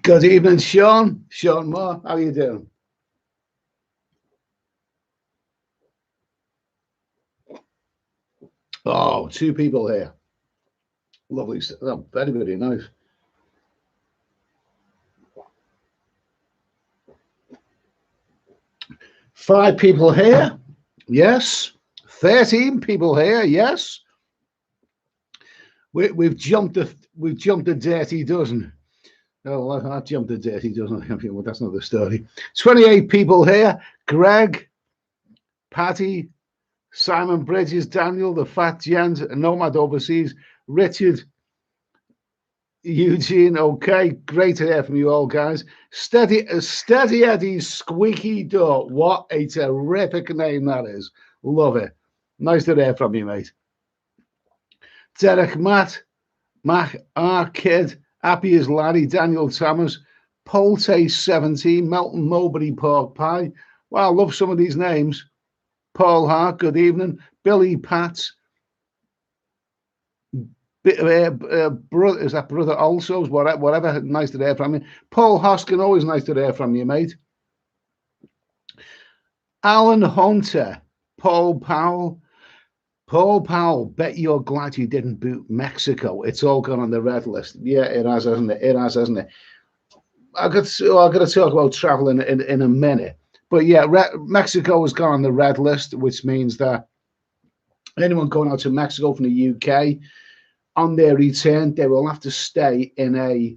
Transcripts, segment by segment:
Good evening, Sean. Sean Moore, how are you doing? Oh, two people here. Lovely. Oh, very, very nice. Five people here. Yes. 13 people here. Yes. We've jumped a dirty dozen. Oh, I jumped a dirty dozen. Well, that's another story. 28 people here. Greg, Patty, Simon Bridges, Daniel, the Fat Jens, Nomad Overseas, Richard, Eugene. Okay, great to hear from you all, guys. Steady Eddie's Squeaky Door. What a terrific name that is. Love it. Nice to hear from you, mate. Derek, Mac, R Kid, Happy as Larry, Daniel Thomas, Polte 17, Melton Mowbray Pork Pie. Wow, I love some of these names. Paul Hart, good evening. Billy Pats, brother, is that brother also? Whatever, nice to hear from you. Paul Hoskin, always nice to hear from you, mate. Alan Hunter, Paul Powell. Paul Powell, bet you're glad you didn't boot Mexico. It's all gone on the red list. Yeah, it has, hasn't it? It has, hasn't it? I've got to talk about travel in a minute. But yeah, Mexico has gone on the red list, which means that anyone going out to Mexico from the UK, on their return, they will have to stay in a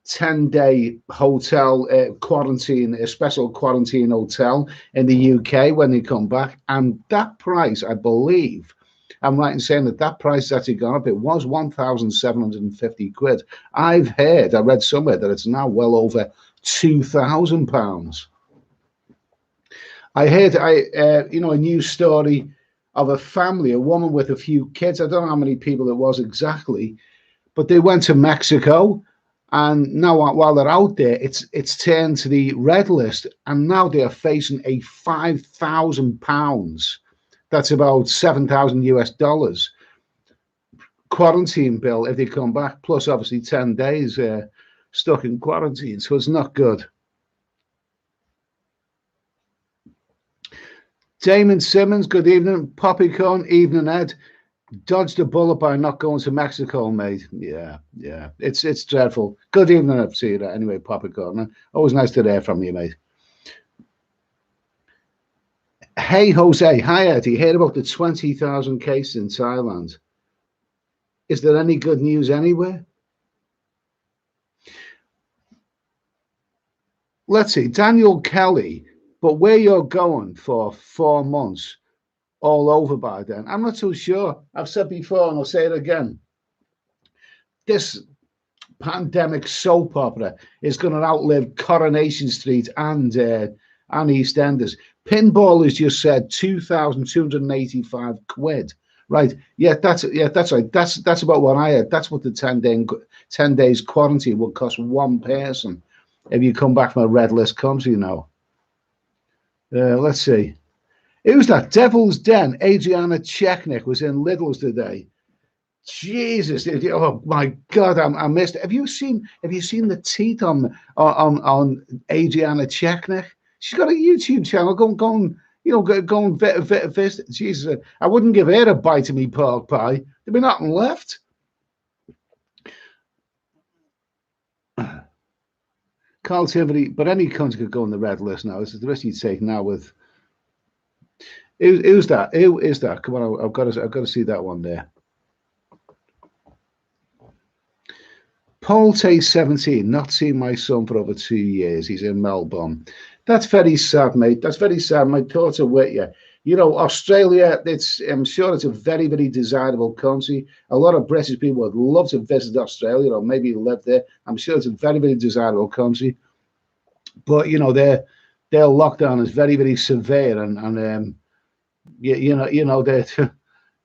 10-day hotel quarantine, a special quarantine hotel in the UK when they come back. And that price, I believe, I'm right in saying that price has actually gone up. It was 1,750 quid. I read somewhere that it's now well over £2,000. I heard a news story of a family, a woman with a few kids. I don't know how many people it was exactly, but they went to Mexico, and now while they're out there, it's turned to the red list, and now they are facing a £5,000. That's about 7,000 US dollars quarantine bill if they come back, plus obviously 10 days stuck in quarantine. So it's not good. Damon Simmons, good evening. Poppycorn, evening, Ed. Dodged a bullet by not going to Mexico, mate. Yeah. It's dreadful. Good evening, I've seen that anyway, Poppycorn. Always nice to hear from you, mate. Hey, Jose. Hi, Ed. You heard about the 20,000 cases in Thailand? Is there any good news anywhere? Let's see. Daniel Kelly, but where you're going for 4 months, all over by then. I'm not too sure. I've said before, and I'll say it again. This pandemic soap opera is going to outlive Coronation Street and EastEnders. Pinball has just said 2,285 quid. Right? Yeah, that's right. That's about what I heard. That's what the 10 days quarantine will cost one person if you come back from a red list country now. Let's see. Who's that? Devil's Den. Adriana Chechnik was in Lidl's today. Jesus! Oh my God! I missed it. Have you seen the teeth on Adriana Chechnik? She's got a YouTube channel. Go and visit. Jesus! I wouldn't give her a bite of me pork pie. There'd be nothing left. Carl Tiffany, but any country could go on the red list now. This is the risk you take now with. Who's that? Who is that? Come on, I've got to see that one there. Polte 17, not seen my son for over 2 years. He's in Melbourne. That's very sad, mate. That's very sad. My thoughts are with you. You know, Australia, I'm sure it's a very, very desirable country. A lot of British people would love to visit Australia or maybe live there. I'm sure it's a very, very desirable country. But, you know, their lockdown is very, very severe. And that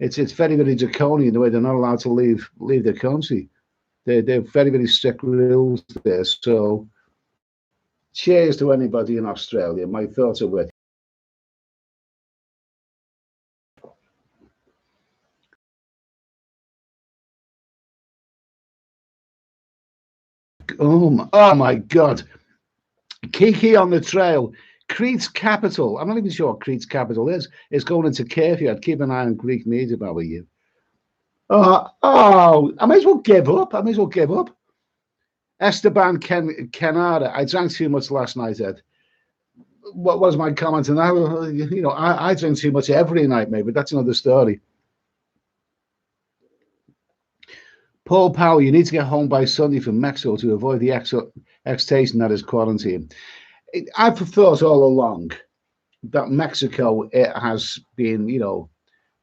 it's very, very draconian the way they're not allowed to leave the country. They're very, very strict rules there. So cheers to anybody in Australia. My thoughts are with Oh my God. Kiki on the trail. Crete's capital. I'm not even sure what Crete's capital is. It's going into curfew. I'd keep an eye on Greek media if I were you. I may as well give up. I may as well give up. Esteban Kenada. I drank too much last night, Ed. What was my comment on that? You know, I drink too much every night, maybe. That's another story. Paul Powell, you need to get home by Sunday from Mexico to avoid the excitation that is quarantine. I've thought all along that Mexico has been, you know,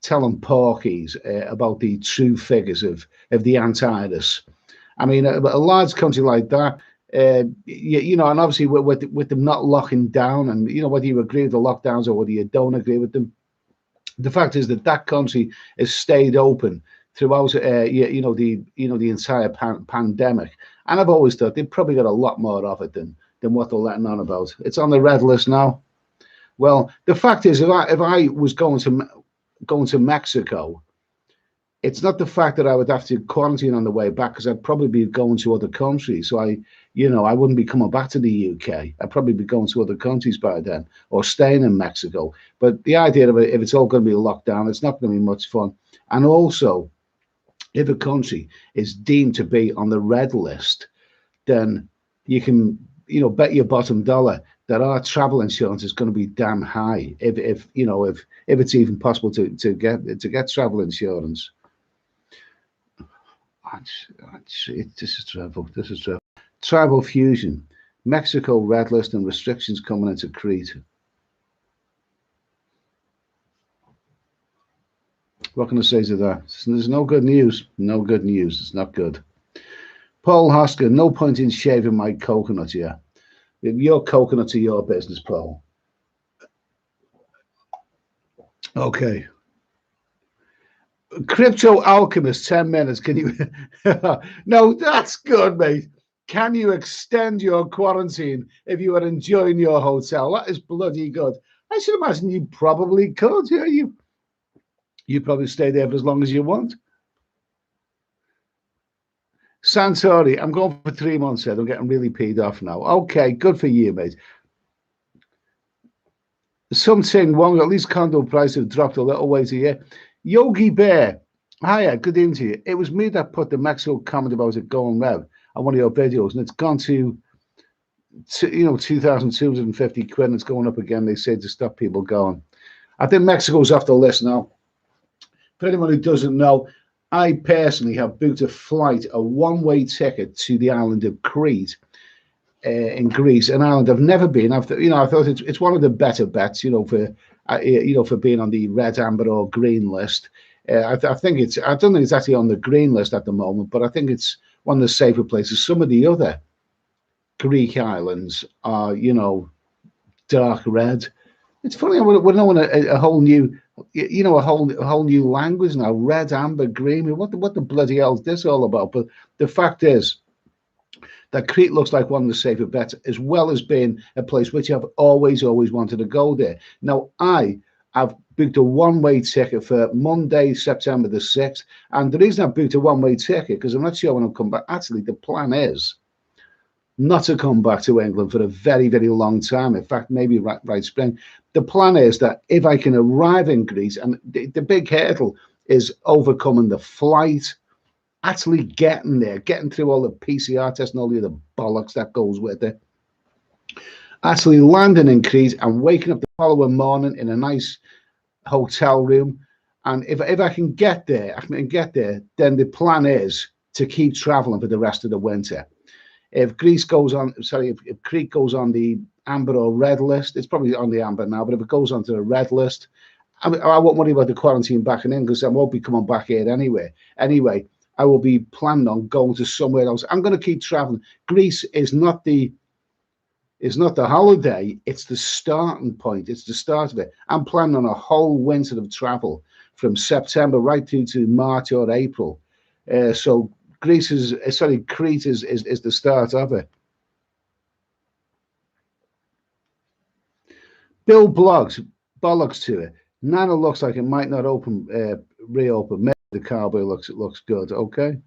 telling porkies about the true figures of the antivirus. I mean, a large country like that, you know, and obviously with them not locking down, and you know, whether you agree with the lockdowns or whether you don't agree with them, the fact is that that country has stayed open throughout, the entire pandemic. And I've always thought they've probably got a lot more of it than what they're letting on about. It's on the red list now. Well, the fact is, if I was going to Mexico, it's not the fact that I would have to quarantine on the way back, because I'd probably be going to other countries. So I wouldn't be coming back to the UK. I'd probably be going to other countries by then, or staying in Mexico. But the idea of it, if it's all going to be locked down, it's not going to be much fun. And also, if a country is deemed to be on the red list, then you can, bet your bottom dollar that our travel insurance is going to be damn high. If it's even possible to get travel insurance. This is travel. This is travel. Tribal fusion, Mexico red list and restrictions coming into Crete. What can I say to that? There's no good news. No good news. It's not good. Paul Hosker, no point in shaving my coconut. Yeah, your coconuts are your business, Paul. Okay. Crypto Alchemist, 10 minutes. Can you? No, that's good, mate. Can you extend your quarantine if you are enjoying your hotel? That is bloody good. I should imagine you probably could. Yeah, you probably stay there for as long as you want. Santori, I'm going for 3 months, Ed. I'm getting really peed off now. Okay, good for you, mate. Something wrong. At least condo prices have dropped a little way to you. Yogi Bear, hiya, good evening to you. It was me that put the Mexico comment about it going rev on one of your videos, and it's gone to 2,250 quid, and it's going up again. They say to stop people going. I think Mexico's off the list now. For anyone who doesn't know, I personally have booked a one-way ticket to the island of Crete in Greece, an island I've never been. I thought it's one of the better bets, for being on the red, amber, or green list. I don't think it's actually on the green list at the moment, but I think it's one of the safer places. Some of the other Greek islands are, dark red. It's funny, we're knowing a whole new, a whole new language now. Red, amber, green. What the bloody hell is this all about? But the fact is that Crete looks like one of the safer bets, as well as being a place which I've always wanted to go there. Now, I've booked a one-way ticket for Monday, September the 6th. And the reason I've booked a one-way ticket, because I'm not sure when I'll come back. Actually, the plan is not to come back to England for a very, very long time. In fact, maybe right spring. The plan is that if I can arrive in Greece, and the big hurdle is overcoming the flight, actually getting there, getting through all the PCR tests and all the other bollocks that goes with it, actually landing in Crete and waking up the following morning in a nice hotel room. And if I can get there, then the plan is to keep traveling for the rest of the winter. If Crete goes on the amber or red list, it's probably on the amber now, but if it goes onto the red list, I won't worry about the quarantine back in England, because I won't be coming back here anyway. Anyway, I will be planning on going to somewhere else. I'm going to keep traveling. Greece is not the holiday, it's the starting point. It's the start of it. I'm planning on a whole winter of travel from September right through to March or April. So Crete is the start of it. Bill bollocks to it. Nana looks like it might not reopen. Maybe the cowboy looks good. Okay.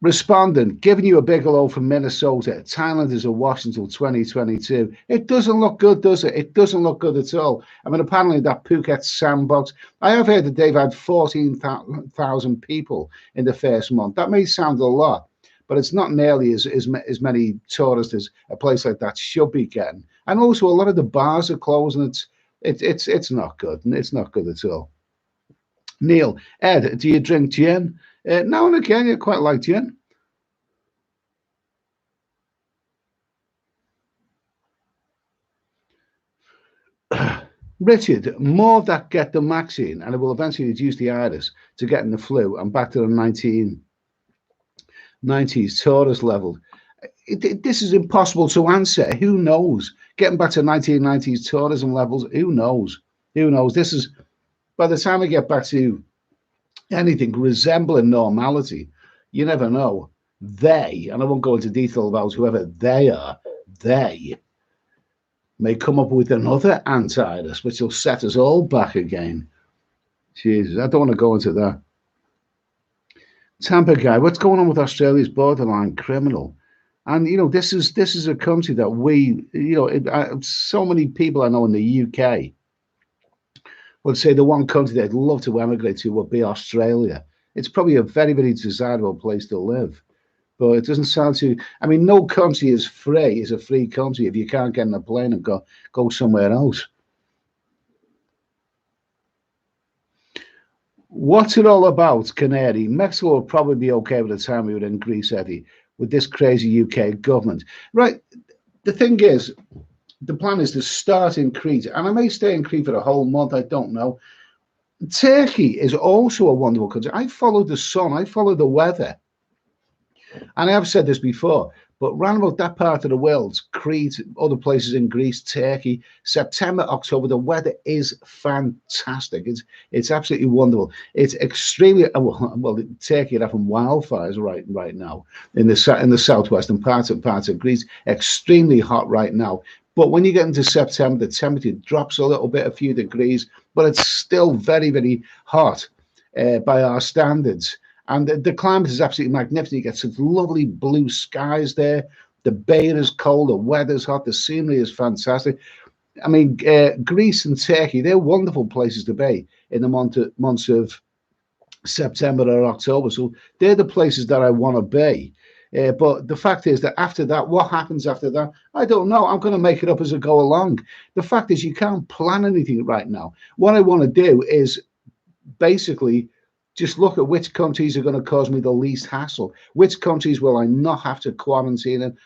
Respondent, giving you a big hello from Minnesota. Thailand is a wash until 2022. It doesn't look good, does it? It doesn't look good at all. I mean, apparently that Phuket sandbox, I have heard that they've had 14,000 people in the first month. That may sound a lot, but it's not nearly as many tourists as a place like that should be getting. And also, a lot of the bars are closed, and it's not good. It's not good at all. Neil, Ed, do you drink gin? Now and again, you quite like gin. Richard, more that get the vaccine, and it will eventually reduce the iris to getting the flu and back to the 1990s tourist level. This is impossible to answer. Who knows? Getting back to 1990s tourism levels, who knows? Who knows? This is, by the time we get back to anything resembling normality, you never know. They, and I won't go into detail about whoever they are, they may come up with another antivirus, which will set us all back again. Jesus, I don't want to go into that. Tampa guy, what's going on with Australia's borderline criminal? And this is a country that we, so many people I know in the UK would say the one country they'd love to emigrate to would be Australia. It's probably a very, very desirable place to live. But it doesn't sound too. I mean, no country is free. Is a free country if you can't get in a plane and go somewhere else. What's it all about, Canary? Mexico will probably be okay by the time we were in Greece, Eddie, with this crazy UK government. Right. The thing is, the plan is to start in Crete, and I may stay in Crete for a whole month. I don't know. Turkey is also a wonderful country. I follow the sun. I follow the weather. And I have said this before, but round about that part of the world, Crete, other places in Greece, Turkey, September, October, the weather is fantastic. It's absolutely wonderful. It's extremely well. Turkey are having wildfires right now in the southwestern parts of Greece. Extremely hot right now. But when you get into September, the temperature drops a little bit, a few degrees, but it's still very, very hot by our standards. And the climate is absolutely magnificent. You get such lovely blue skies there. The bay is cold, the weather's hot, the scenery is fantastic. I mean, Greece and Turkey, they're wonderful places to be in the months of September or October. So they're the places that I want to be. But the fact is that after that, what happens after that? I don't know. I'm going to make it up as I go along. The fact is you can't plan anything right now. What I want to do is basically just look at which countries are going to cause me the least hassle. Which countries will I not have to quarantine in?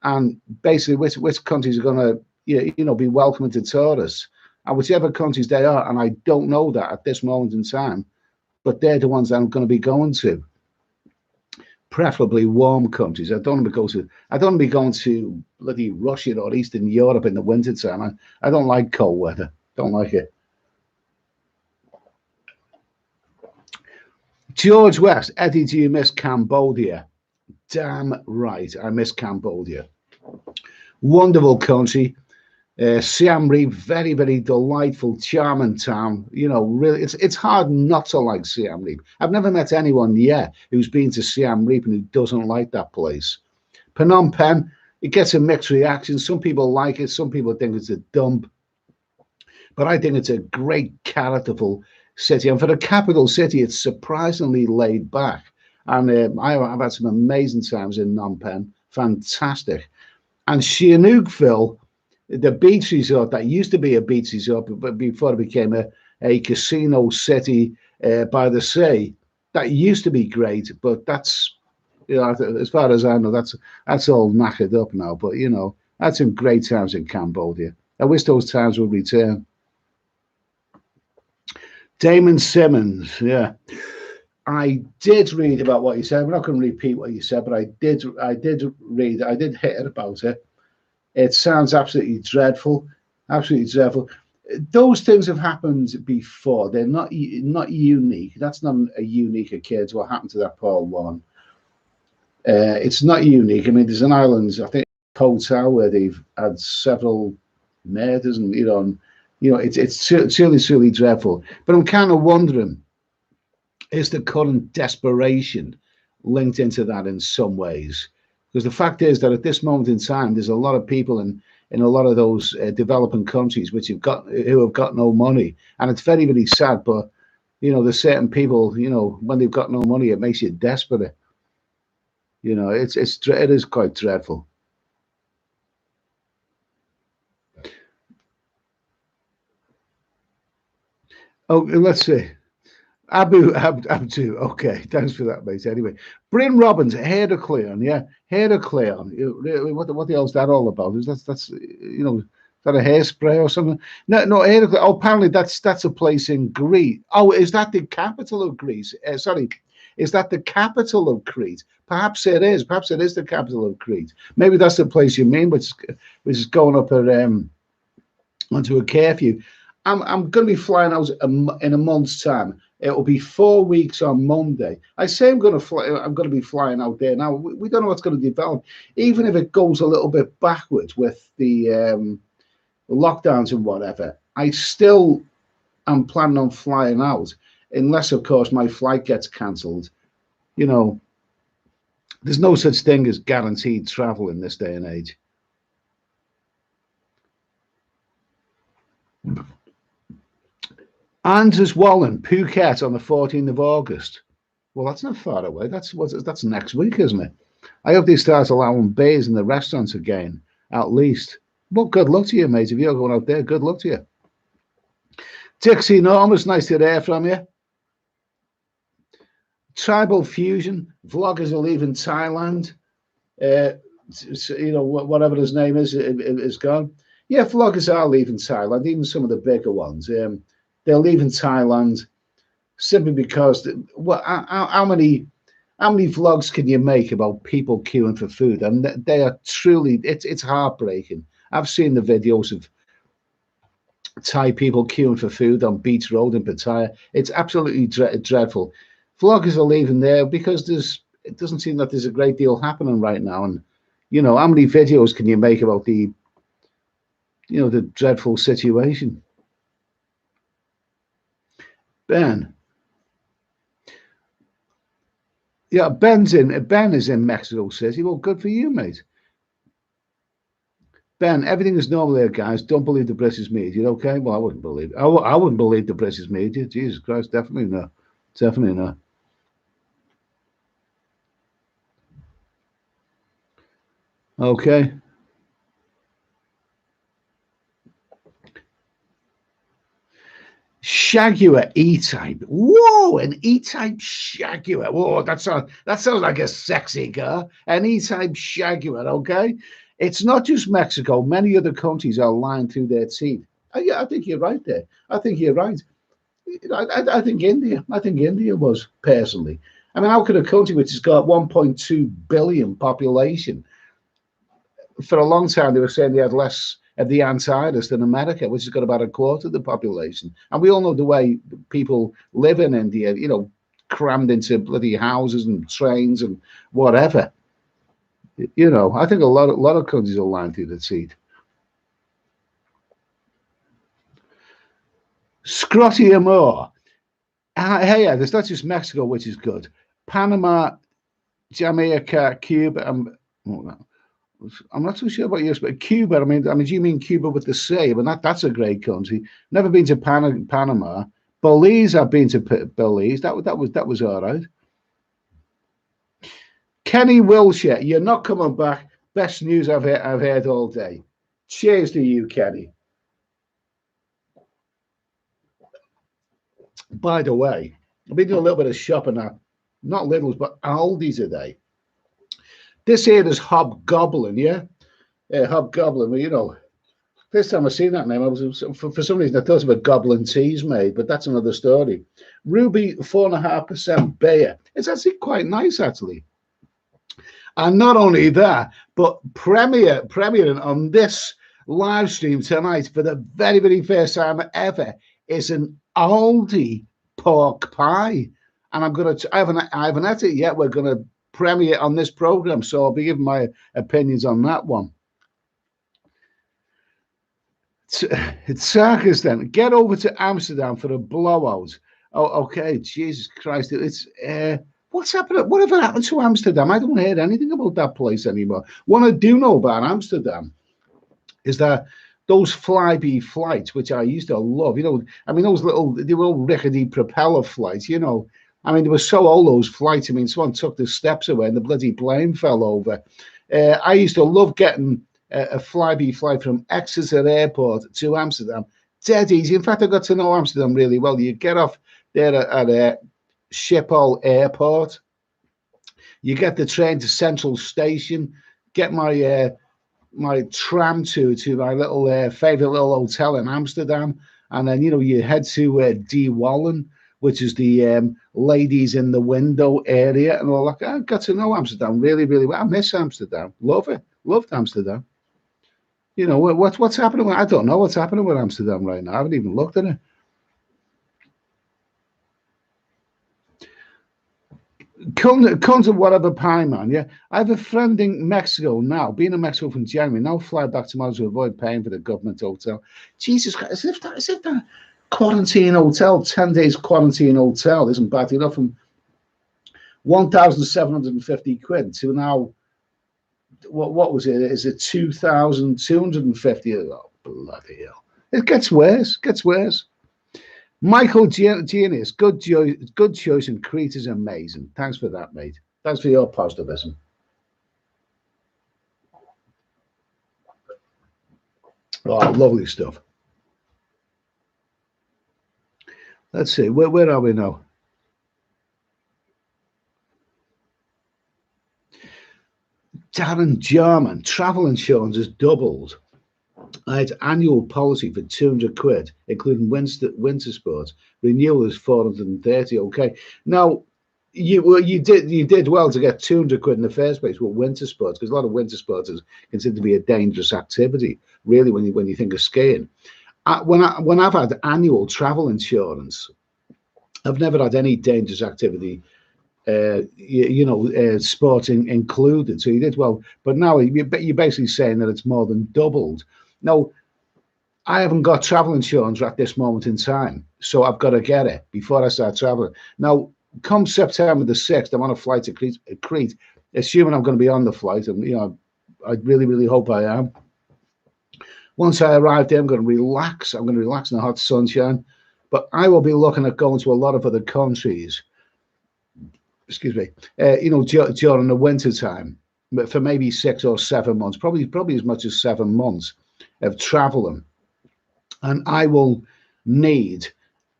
And basically which countries are going to be welcoming to tourists. And whichever countries they are, and I don't know that at this moment in time, but they're the ones that I'm going to be going to. Preferably warm countries. I don't want to be going to bloody Russia or Eastern Europe in the wintertime. I don't like cold weather. Don't like it. George West, Eddie, do you miss Cambodia? Damn right, I miss Cambodia. Wonderful country. Siem Reap, very, very delightful, charming town. Really, it's hard not to like Siem Reap. I've never met anyone yet who's been to Siem Reap and who doesn't like that place. Phnom Penh, it gets a mixed reaction. Some people like it, some people think it's a dump. But I think it's a great, characterful city. And for the capital city, it's surprisingly laid back. And I've had some amazing times in Phnom Penh. Fantastic. And Sihanoukville, the beach resort that used to be a beach resort, but before it became a casino city by the sea, that used to be great. But that's, as far as I know, that's all knackered up now. But, I had some great times in Cambodia. I wish those times would return. Damon Simmons, yeah. I did read about what you said. We're not going to repeat what you said, but I did read. I did hear about it. It sounds absolutely dreadful, absolutely dreadful. Those things have happened before. They're not unique. That's not a unique occurrence to what happened to that poor woman. It's not unique. I mean, there's an island, I think, hotel where they've had several murders, and it's truly dreadful. But I'm kind of wondering, is the current desperation linked into that in some ways. Because the fact is that at this moment in time, there's a lot of people in a lot of those developing countries which who have got no money, and it's very very sad. But there's certain people, when they've got no money, it makes you desperate. It is quite dreadful. Oh, let's see. Abdu. Okay, thanks for that, mate. Anyway, Bryn Robbins, hair to Cleon, yeah, hair to Cleon. What the hell's that all about? That's is that a hairspray or something? No, no, hair to Cleon. Oh, apparently that's a place in Greece. Oh, is that the capital of Greece? Sorry, is that the capital of Crete? Perhaps it is. Perhaps it is the capital of Crete. Maybe that's the place you mean, which is going up onto a curfew. I'm going to be flying out in a month's time. It will be 4 weeks on Monday. I say I'm going to fly. I'm going to be flying out there now. We don't know what's going to develop. Even if it goes a little bit backwards with the lockdowns and whatever, I still am planning on flying out, unless of course my flight gets cancelled. You know, there's no such thing as guaranteed travel in this day and age. Andrews Wallen, Phuket on the 14th of August. Well, that's not far away. That's next week, isn't it? I hope they start allowing beers in the restaurants again, at least. Well, good luck to you, mate. If you're going out there, good luck to you. Dixie Enormous, nice to hear from you. Tribal Fusion, vloggers are leaving Thailand. Whatever his name is gone. Yeah, vloggers are leaving Thailand, even some of the bigger ones. They're leaving Thailand simply because how many vlogs can you make about people queuing for food? And they are truly, it's heartbreaking. I've seen the videos of Thai people queuing for food on Beach Road in Pattaya. It's absolutely dreadful. Vloggers are leaving there because it doesn't seem that there's a great deal happening right now. And how many videos can you make about the dreadful situation? Ben. Yeah, Ben is in Mexico City. Well, good for you, mate. Ben, everything is normal there, guys. Don't believe the British media. Okay? Well, I wouldn't believe. I wouldn't believe the British media. Jesus Christ, definitely not. Definitely not. Okay. Shaguar E-Type. Whoa, an E-Type Shaguar. Whoa, that sounds like a sexy car. An E-Type Shaguar, okay? It's not just Mexico. Many other countries are lying through their teeth. Yeah, I think you're right there. I think you're right. I think India. I think India was personally. I mean, how could a country which has got 1.2 billion population, for a long time they were saying they had less of the anti-virus than America, which has got about a quarter of the population. And we all know the way people live in India, crammed into bloody houses and trains and whatever. I think a lot of countries are lying through the teeth. Scotty Amore. Hey, there's not just Mexico, which is good. Panama, Jamaica, Cuba. I'm not too sure about yours, but Cuba. I mean, do you mean Cuba with the C? I mean, that's a great country. Never been to Panama. Belize. I've been to Belize. That was all right. Kenny Wilshire, you're not coming back. Best news I've heard all day. Cheers to you, Kenny. By the way, I've been doing a little bit of shopping at not Lidl's, but Aldi today. This here is Hobgoblin, yeah? Hobgoblin. First time I seen that name, I was for some reason I thought about goblin teas made, but that's another story. Ruby 4.5% beer. It's actually quite nice, actually. And not only that, but premiering on this live stream tonight for the very, very first time ever is an Aldi pork pie. And I haven't had it yet. We're gonna premiere on this program, so I'll be giving my opinions on that one. It's circus then. Get over to Amsterdam for a blowout. Oh, okay. Jesus Christ. It's What's happened? Whatever happened to Amsterdam? I don't hear anything about that place anymore. What I do know about Amsterdam is that those flyby flights, which I used to love, I mean, they were all rickety propeller flights, I mean, they were so old, those flights. I mean, someone took the steps away and the bloody plane fell over. I used to love getting a flyby flight from Exeter Airport to Amsterdam. Dead easy. In fact, I got to know Amsterdam really well. You get off there at Schiphol Airport. You get the train to Central Station. Get my tram to my little favorite little hotel in Amsterdam, and then you head to D Wallen, which is the ladies in the window area, and all that. I got to know Amsterdam really, really well. I miss Amsterdam. Love it. Loved Amsterdam. What's happening? I don't know what's happening with Amsterdam right now. I haven't even looked at it. Comes of whatever pie, man. Yeah, I have a friend in Mexico now. Been in Mexico from January. Now fly back tomorrow to avoid paying for the government hotel. Jesus Christ! As if that quarantine hotel, 10 days quarantine hotel, isn't bad enough. From 1,750 quid to now, what was it? Is it 2,250? Oh, bloody hell! It gets worse. Gets worse. Michael Genius, good choice, and Crete is amazing. Thanks for that, mate. Thanks for your positivism. Oh, lovely stuff. Let's see, where are we now? Darren Jarman, travel insurance has doubled. I had annual policy for 200 quid, including winter sports. Renewal is 430. Okay. Now, you did well to get 200 quid in the first place with winter sports, because a lot of winter sports is considered to be a dangerous activity, really, when you think of skiing. When I've had annual travel insurance, I've never had any dangerous activity, sporting included. So you did well, but now you're basically saying that it's more than doubled. Now, I haven't got travel insurance at this moment in time, so I've got to get it before I start traveling. Now, come September the 6th, I'm on a flight to Crete, assuming I'm going to be on the flight, and I really, really hope I am. Once I arrive there, I'm going to relax. I'm going to relax in the hot sunshine, but I will be looking at going to a lot of other countries. Excuse me, during the winter time, but for maybe 6 or 7 months, probably as much as 7 months of traveling, and I will need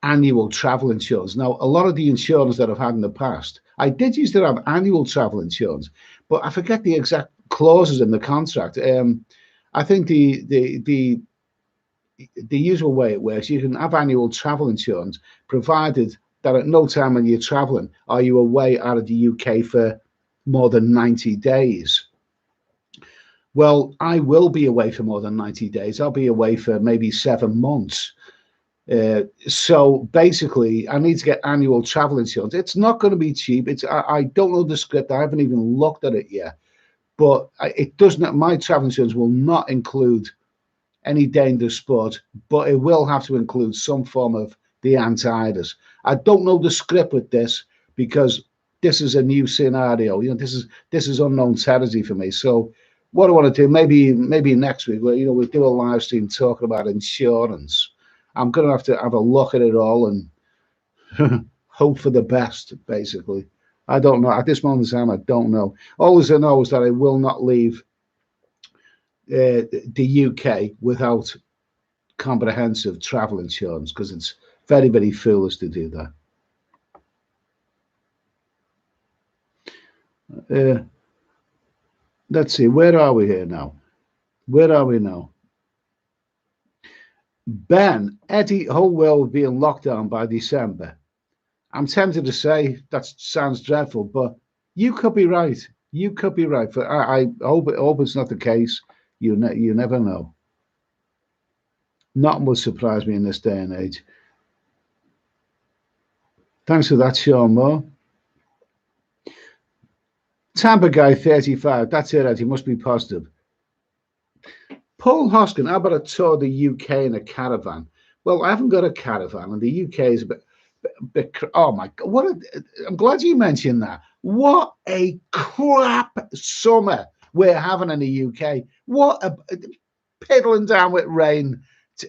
annual travel insurance. Now, a lot of the insurance that I've had in the past, I did used to have annual travel insurance, but I forget the exact clauses in the contract. I think the usual way it works, you can have annual travel insurance provided that at no time when you're traveling are you away out of the UK for more than 90 days. Well, I will be away for more than 90 days. I'll be away for maybe 7 months. So basically, I need to get annual travel insurance. It's not going to be cheap. I don't know the script. I haven't even looked at it yet. But it doesn't. My travel insurance will not include any dangerous sport, but it will have to include some form of the Antarctica. I don't know the script with this because this is a new scenario. This is unknown territory for me. So what I want to do, maybe next week, we'll do a live stream talking about insurance. I'm going to have a look at it all and hope for the best, basically. I don't know. At this moment in time, I don't know. All I know is that I will not leave the UK without comprehensive travel insurance, because it's very, very foolish to do that. Let's see, where are we here now? Where are we now? Ben, Eddie, whole world being locked down by December. I'm tempted to say that sounds dreadful, but you could be right. You could be right. I hope it's not the case. You never know. Nothing would surprise me in this day and age. Thanks for that, Sean Moore. Tampa guy 35. That's it, Eddie. Must be positive. Paul Hoskin, how about a tour of the UK in a caravan? Well, I haven't got a caravan, and the UK is a bit. Oh my God! I'm glad you mentioned that. What a crap summer we're having in the UK. What a piddling down with rain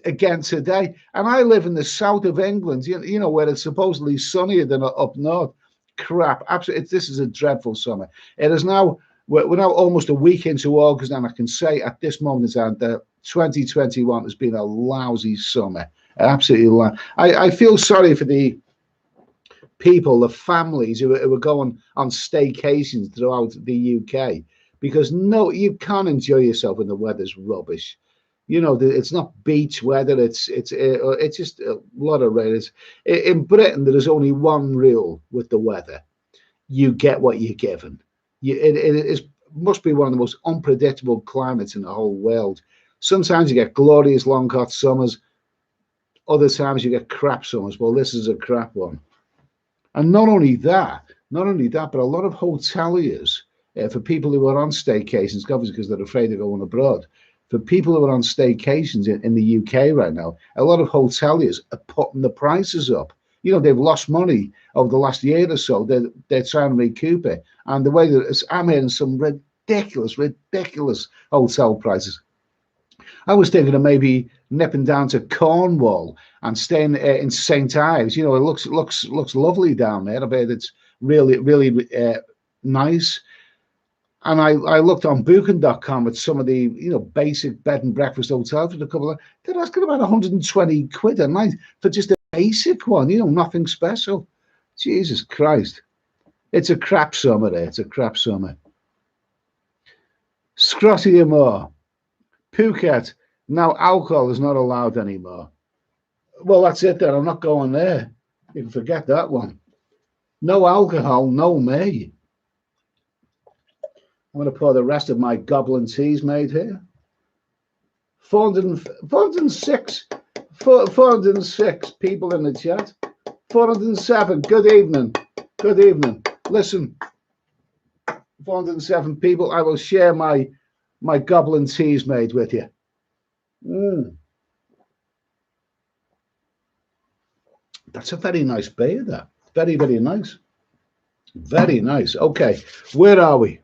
again today. And I live in the south of England, you know, where it's supposedly sunnier than up north. Crap! Absolutely, this is a dreadful summer. It is now. We're now almost a week into August, and I can say at this moment in time that 2021 has been a lousy summer. Absolutely, I feel sorry for the people, the families who are going on staycations throughout the UK, because no, you can't enjoy yourself when the weather's rubbish. You know, it's not beach weather. It's just a lot of rain. In Britain, there is only one rule with the weather: you get what you're given. It must be one of the most unpredictable climates in the whole world. Sometimes you get glorious long hot summers. Other times you get crap summers. Well, this is a crap one. And not only that, but a lot of hoteliers, for people who are on staycations, obviously because they're afraid of going abroad, for people who are on staycations in the UK right now, a lot of hoteliers are putting the prices up. You know, they've lost money over the last year or so. They're trying to recoup it. And the way that I'm hearing some ridiculous hotel prices. I was thinking of maybe nipping down to Cornwall and staying in St. Ives. You know, it looks lovely down there. I bet it's really nice. And I looked on Booking.com at some of the basic bed and breakfast hotels with a couple of. They're asking about 120 quid a night for just a basic one. You know, nothing special. Jesus Christ, it's a crap summer there. It's a crap summer. Scrotty Moore. Phuket, now alcohol is not allowed anymore. Well, that's it then. I'm not going there. You can forget that one. No alcohol, no me. I'm going to pour the rest of my goblin teas made here. 406 people in the chat. 407. Good evening. Good evening. Listen, 407 people. I will share my goblin teas made with you. That's a very nice beer, that. Very, very nice. Very nice. Okay, where are we?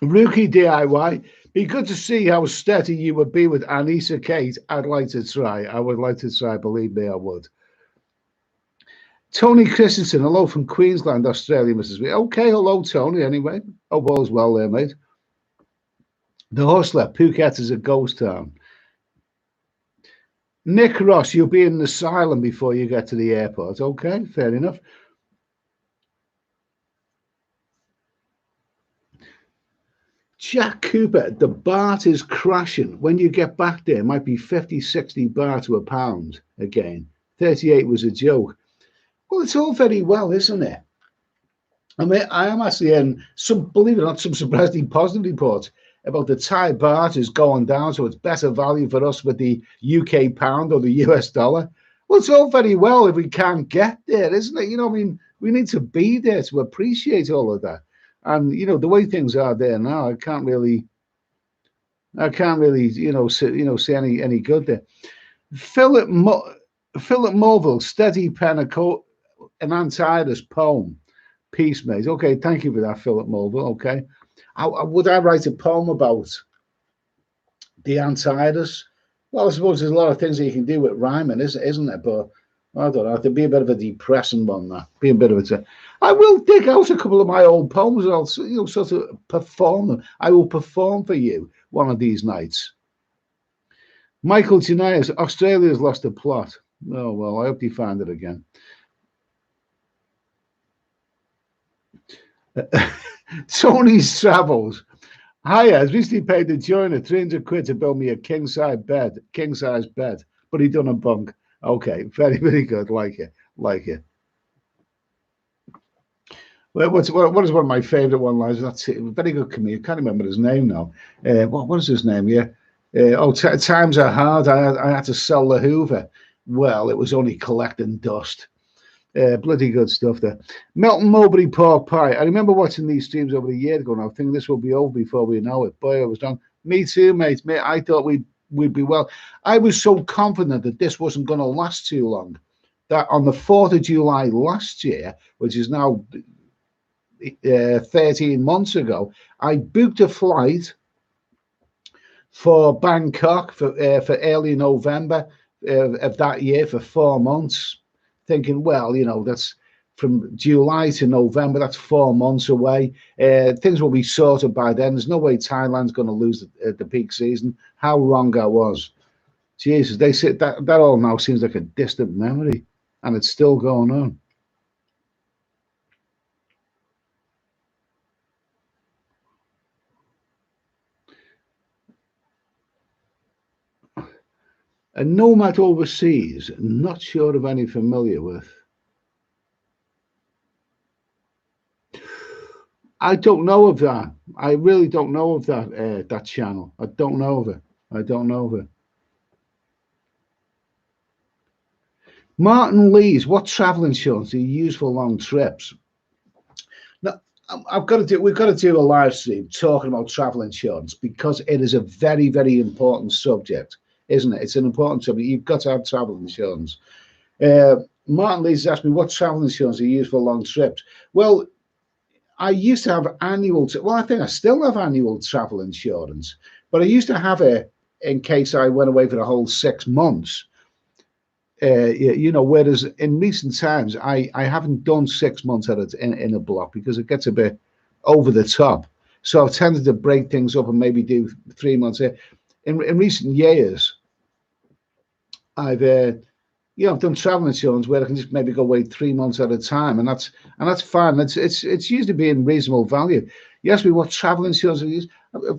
Rookie DIY. Be good to see how steady you would be with Anissa Kate. I'd like to try. I would like to try. Believe me, I would. Tony Christensen, hello from Queensland, Australia, Mrs. B. Okay, hello, Tony, anyway. Hope all's well there, mate. The Hustler, Phuket is a ghost town. Nick Ross, you'll be in the asylum before you get to the airport. Okay, fair enough. Jack Cooper, the baht is crashing. When you get back there, it might be 50, 60 baht to a pound again. 38 was a joke. Well, it's all very well, isn't it? I mean, I am actually in some, believe it or not, some surprisingly positive reports about the Thai baht is going down, so it's better value for us with the UK pound or the US dollar. Well, it's all very well if we can't get there, isn't it? You know, I mean, we need to be there to appreciate all of that. And you know, the way things are there now, I can't really, see any good there. Philip Mulville, steady pen, an Antidas poem. Peace, mate. Okay, thank you for that, Philip Mulville. Okay. Would I write a poem about the Antidas? Well, I suppose there's a lot of things that you can do with rhyming, isn't it? But I don't know. It'd be a bit of a depressing one. That be a bit of a. I will dig out a couple of my old poems and I'll sort of perform them. I will perform for you one of these nights. Michael Janias, Australia's lost the plot. Oh well, I hope you find it again. Tony's Travels. Hiya, I recently paid the joiner 300 quid to build me a king size bed, but he done a bunk. Okay, very, very good. Like it. Well, what is one of my favourite one-liners? That's it. Very good comedian. Can't remember his name now. What is his name? Yeah. Times are hard. I had to sell the Hoover. Well, it was only collecting dust. Bloody good stuff there. Melton Mowbray pork pie. I remember watching these streams over a year ago now, thinking this will be over before we know it. Boy, I was wrong. Me too, mate. I thought we'd we'd be well. I was so confident that this wasn't going to last too long that on the 4th of July last year, which is now 13 months ago, I booked a flight for Bangkok for early November of that year for 4 months, thinking, well, you know, that's from July to November, that's 4 months away. Things will be sorted by then. There's no way Thailand's going to lose the peak season. How wrong I was. Jesus, they said that all now seems like a distant memory, and it's still going on. A nomad overseas, not sure of any familiar with. I don't know of that. I really don't know of that that channel. I don't know of it. I don't know of it. Martin Lees, what travel insurance do you use for long trips? Now, we've got to do a live stream talking about travel insurance because it is a very, very important subject, isn't it? It's an important subject. You've got to have travel insurance. Martin Lees asked me what travel insurance do you use for long trips? Well, I used to have annual, well, I think I still have annual travel insurance, but I used to have it in case I went away for the whole 6 months. You know, whereas in recent times, I haven't done 6 months at it in a block because it gets a bit over the top. So I've tended to break things up and maybe do 3 months. In recent years, I've you know, I've done travel insurance where I can just maybe go away 3 months at a time, and that's fine. It's usually being reasonable value. You ask me what travel insurance I use.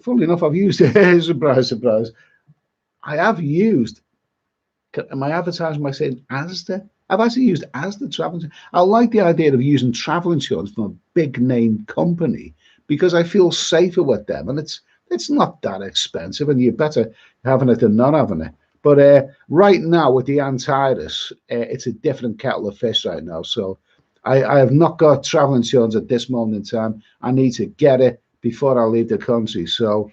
Funnily enough, I've used it. Surprise, surprise. I have used. Am I advertising by saying Asda? I've actually used Asda travel insurance. I like the idea of using travel insurance from a big name company because I feel safer with them, and it's not that expensive, and you're better having it than not having it. But right now with the antivirus, it's a different kettle of fish right now. So I have not got travel insurance at this moment in time. I need to get it before I leave the country. So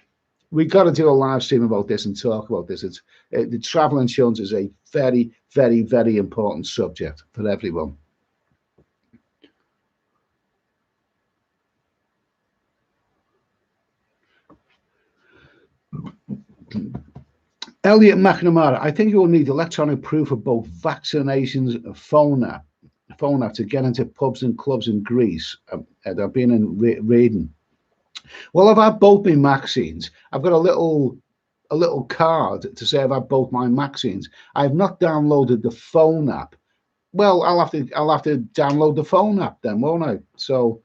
we got to do a live stream about this and talk about this. It's the travel insurance is a very, very, very important subject for everyone. Elliot McNamara, I think you will need electronic proof of both vaccinations and phone app to get into pubs and clubs in Greece. I've been in reading. Well, I've had both my vaccines. I've got a little card to say I've had both my vaccines. I've not downloaded the phone app. Well, I'll have to download the phone app then, won't I? So,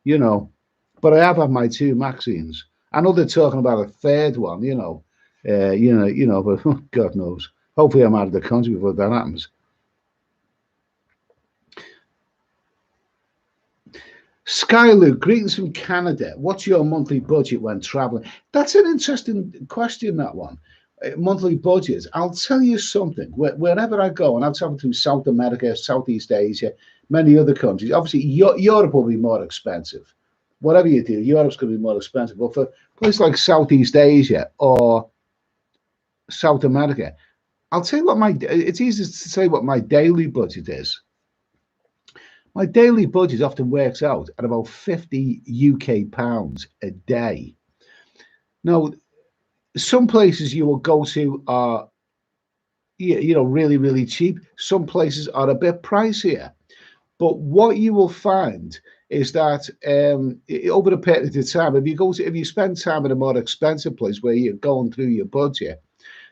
you know, but I have had my 2 vaccines. I know they're talking about a third one, but God knows. Hopefully, I'm out of the country before that happens. Skylu, greetings from Canada. What's your monthly budget when traveling? That's an interesting question, that one. Monthly budgets. I'll tell you something. Wherever I go, and I've traveled through South America, Southeast Asia, many other countries. Obviously, Europe will be more expensive. Whatever you do, Europe's going to be more expensive. But for places like Southeast Asia or South America, I'll tell you what it's easy to say what my daily budget is. My daily budget often works out at about 50 UK pounds a day. Now, some places you will go to are, really, really cheap. Some places are a bit pricier. But what you will find is that over the period of time, if you spend time in a more expensive place where you're going through your budget,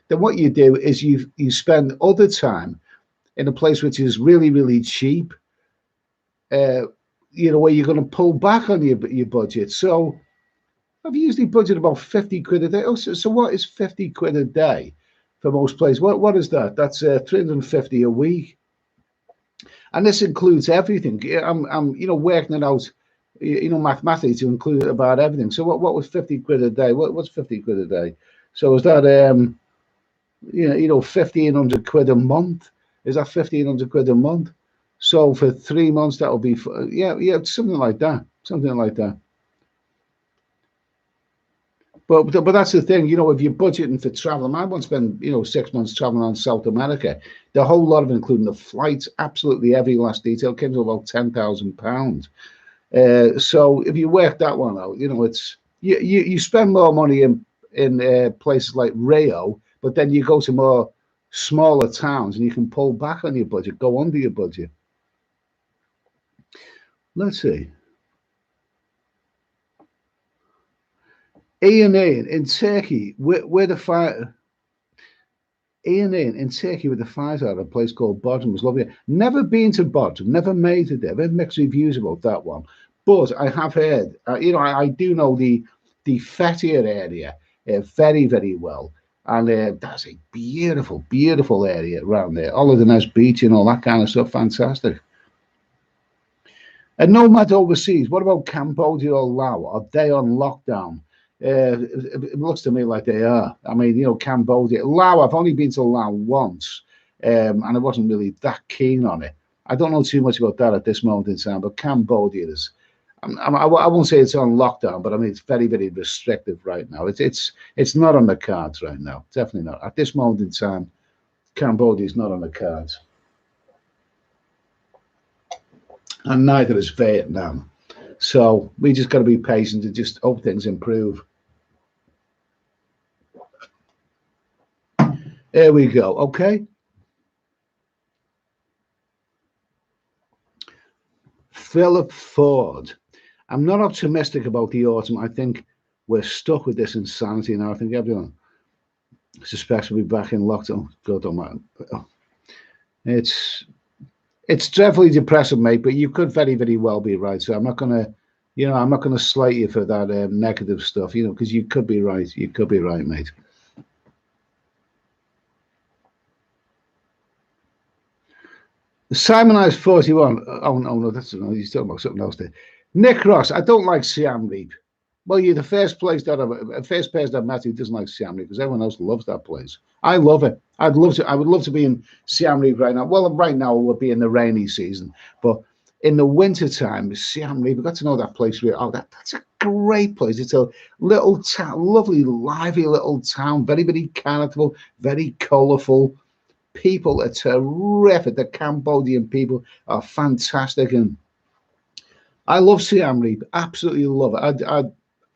then what you do is you spend other time in a place which is really, really cheap, where you're going to pull back on your budget. So I've usually budgeted about 50 quid a day. Oh, so what is 50 quid a day for most places? What is that? That's 350 a week. And this includes everything. I'm working it out, mathematically to include about everything. So what was 50 quid a day? What's 50 quid a day? So is that 1,500 quid a month? Is that 1,500 quid a month? So for 3 months, that will be, something like that. Something like that. But that's the thing, you know, if you're budgeting for travel, I once spent, you know, 6 months traveling on South America. The whole lot of it, including the flights, absolutely every last detail, came to about £10,000. So if you work that one out, you know, it's you spend more money in places like Rio, but then you go to more smaller towns and you can pull back on your budget, go under your budget. Let's see. Ian in Turkey, where the fire. Ian in Turkey with the fires at a place called Bodrum was lovely. Never been to Bodrum, never made it there. I've had mixed reviews about that one, but I have heard. You know, I do know the Fethiye area very very well, and that's a beautiful beautiful area around there. All of the nice beach and all that kind of stuff. Fantastic. And nomad overseas, what about Cambodia or Laos? Are they on lockdown? It looks to me like they are. I mean, you know, Cambodia, Laos. I've only been to Laos once, and I wasn't really that keen on it. I don't know too much about that at this moment in time. But Cambodia is, I won't say it's on lockdown, but I mean it's very very restrictive right now. It's not on the cards right now. Definitely not at this moment in time. Cambodia is not on the cards, and neither is Vietnam. So we just got to be patient and just hope things improve. There we go. Okay. Philip Ford. I'm not optimistic about the autumn. I think we're stuck with this insanity now. I think everyone suspects we'll be back in lockdown. God don't matter. It's dreadfully depressing, mate, but you could very, very well be right. So I'm not gonna, you know, I'm not gonna slight you for that negative stuff, you know, because you could be right. You could be right, mate. Simonized 41. Oh no, that's no, he's talking about something else there. Nick Ross, I don't like Siam Reap. Well, you're the first person I've met who doesn't like Siam Reap because everyone else loves that place. I love it. I would love to be in Siam Reap right now. Well, right now it would be in the rainy season, but in the winter time, Siam Reap, we got to know that place. Oh, that's a great place. It's a little town, lovely, lively little town, very, very charitable, very colourful. People are terrific. The Cambodian people are fantastic, and I love Siam Reap. Absolutely love it.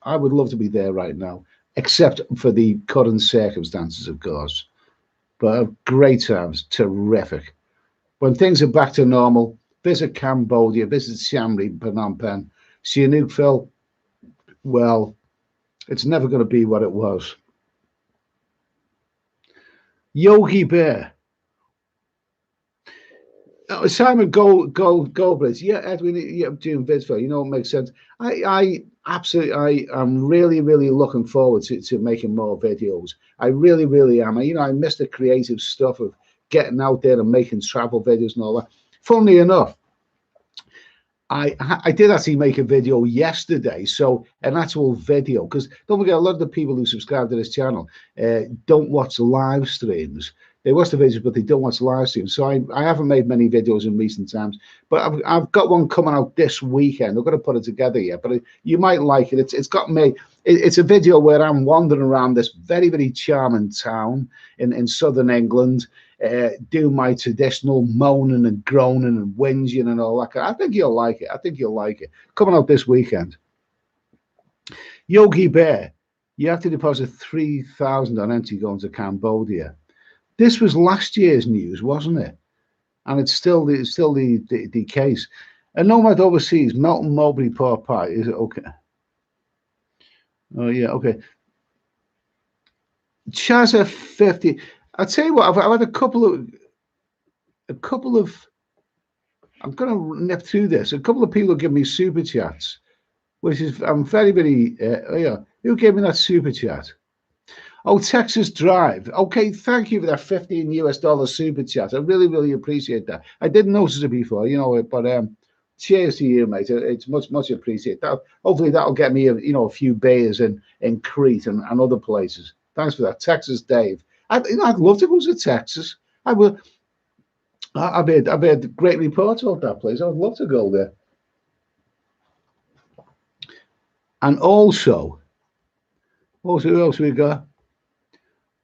I would love to be there right now, except for the current circumstances, of course. But great times, terrific. When things are back to normal, visit Cambodia, visit Siam Reap, Phnom Penh. Sihanouk, Phil. Well, it's never going to be what it was. Yogi Bear. Simon Goldbridge, yeah, Edwin, yeah, doing vids for you know it makes sense. I absolutely, I am really, really looking forward to making more videos. I really, really am. You know, I miss the creative stuff of getting out there and making travel videos and all that. Funnily enough, I did actually make a video yesterday, so an actual video, because don't forget a lot of the people who subscribe to this channel don't watch live streams. They watch the videos, but they don't watch live streams. So I haven't made many videos in recent times, but I've got one coming out this weekend. I'm going to put it together yet, but you might like it. It's got me. It's a video where I'm wandering around this very, very charming town in southern England, do my traditional moaning and groaning and whinging and all that. I think you'll like it. I think you'll like it. Coming out this weekend. Yogi Bear, you have to deposit 3,000 on entry going to Cambodia. This was last year's news, wasn't it? And it's still the case. A nomad overseas, Melton Mowbray pork pie. Is it okay? Oh yeah, okay. Chazza 50. I'll tell you what, I've had a couple of I'm gonna nip through this. A couple of people give me super chats, which is I'm very, very yeah. Who gave me that super chat? Oh, Texas Drive. Okay, thank you for that $15 super chat. I really, really appreciate that. I didn't notice it before, you know, but cheers to you, mate. It's much appreciated. Hopefully that'll get me a few beers in Crete and other places. Thanks for that, Texas Dave. I'd love to go to Texas. I will. I've heard great reports about that place. I would love to go there. And also, Also, who else we got?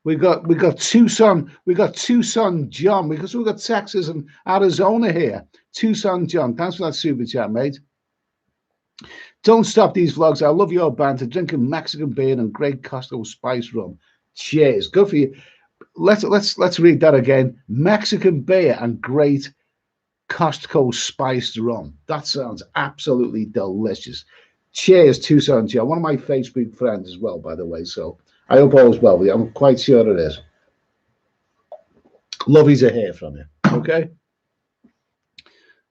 We got Tucson. We got Tucson John. We got Texas and Arizona here. Tucson John. Thanks for that super chat, mate. Don't stop these vlogs. I love your banter. Drinking Mexican beer and great Costco spice rum. Cheers. Good for you. Let's read that again. Mexican beer and great Costco spiced rum. That sounds absolutely delicious. Cheers, Tucson John. One of my Facebook friends as well, by the way. So I hope all is well with you. I'm quite sure it is. Lovely to hear from you. Okay.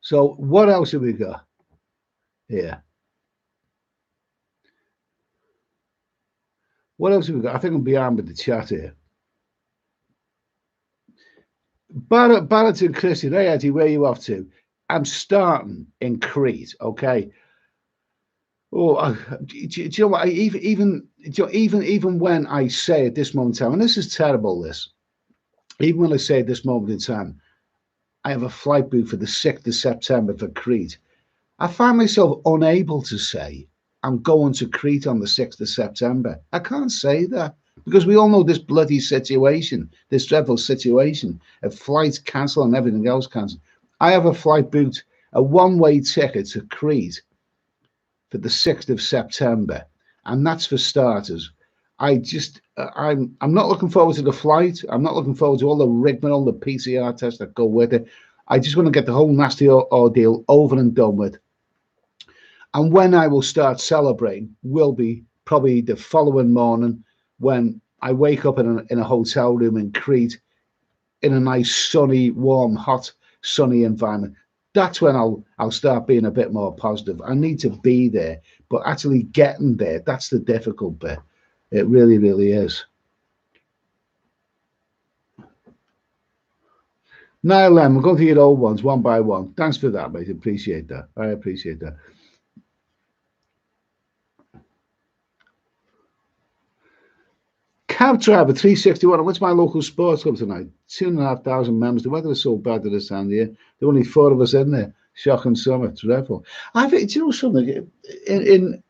So what else have we got here? What else have we got? I think I'm behind with the chat here. Barrett and Christian, hey Eddie, where are you off to? I'm starting in Crete, okay. Oh, do you know what? Even when I say at this moment in time, and this is terrible, even when I say at this moment in time, I have a flight booked for the 6th of September for Crete. I find myself unable to say I'm going to Crete on the 6th of September. I can't say that because we all know this bloody situation, this dreadful situation of flights cancelled and everything else cancelled. I have a flight booked, a one-way ticket to Crete for the 6th of September, and that's for starters. I'm not looking forward to the flight. I'm not looking forward to all the rigmarole, the PCR tests that go with it. I just want to get the whole nasty ordeal over and done with. And when I will start celebrating will be probably the following morning when I wake up in a hotel room in Crete in a nice sunny, warm, hot, sunny environment. That's when I'll start being a bit more positive. I need to be there, but actually getting there, that's the difficult bit. It really, really is. Niall Lem, we're going to your old ones one by one. Thanks for that, mate. Appreciate that. I appreciate that. Cab driver 361. What's my local sports club tonight? 2,500 members. The weather is so bad at this time of year. There are only 4 of us in there. Shocking summer. Dreadful. I think, do you know something? In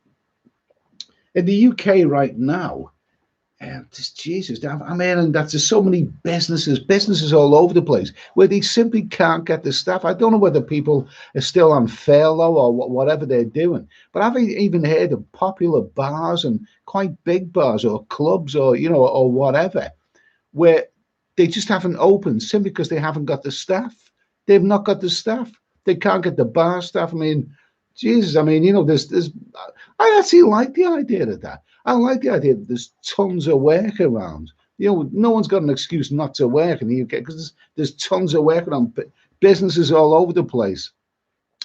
the UK right now, Jesus, I'm hearing that there's so many businesses all over the place where they simply can't get the staff. I don't know whether people are still on furlough or whatever they're doing, but I've even heard of popular bars and quite big bars or clubs or or whatever where they just haven't opened simply because they haven't got the staff. They've not got the staff. They can't get the bar staff. I mean, Jesus, I mean, there's I actually like the idea of that. I like the idea that there's tons of work around. No one's got an excuse not to work in the UK because there's tons of work around. Businesses all over the place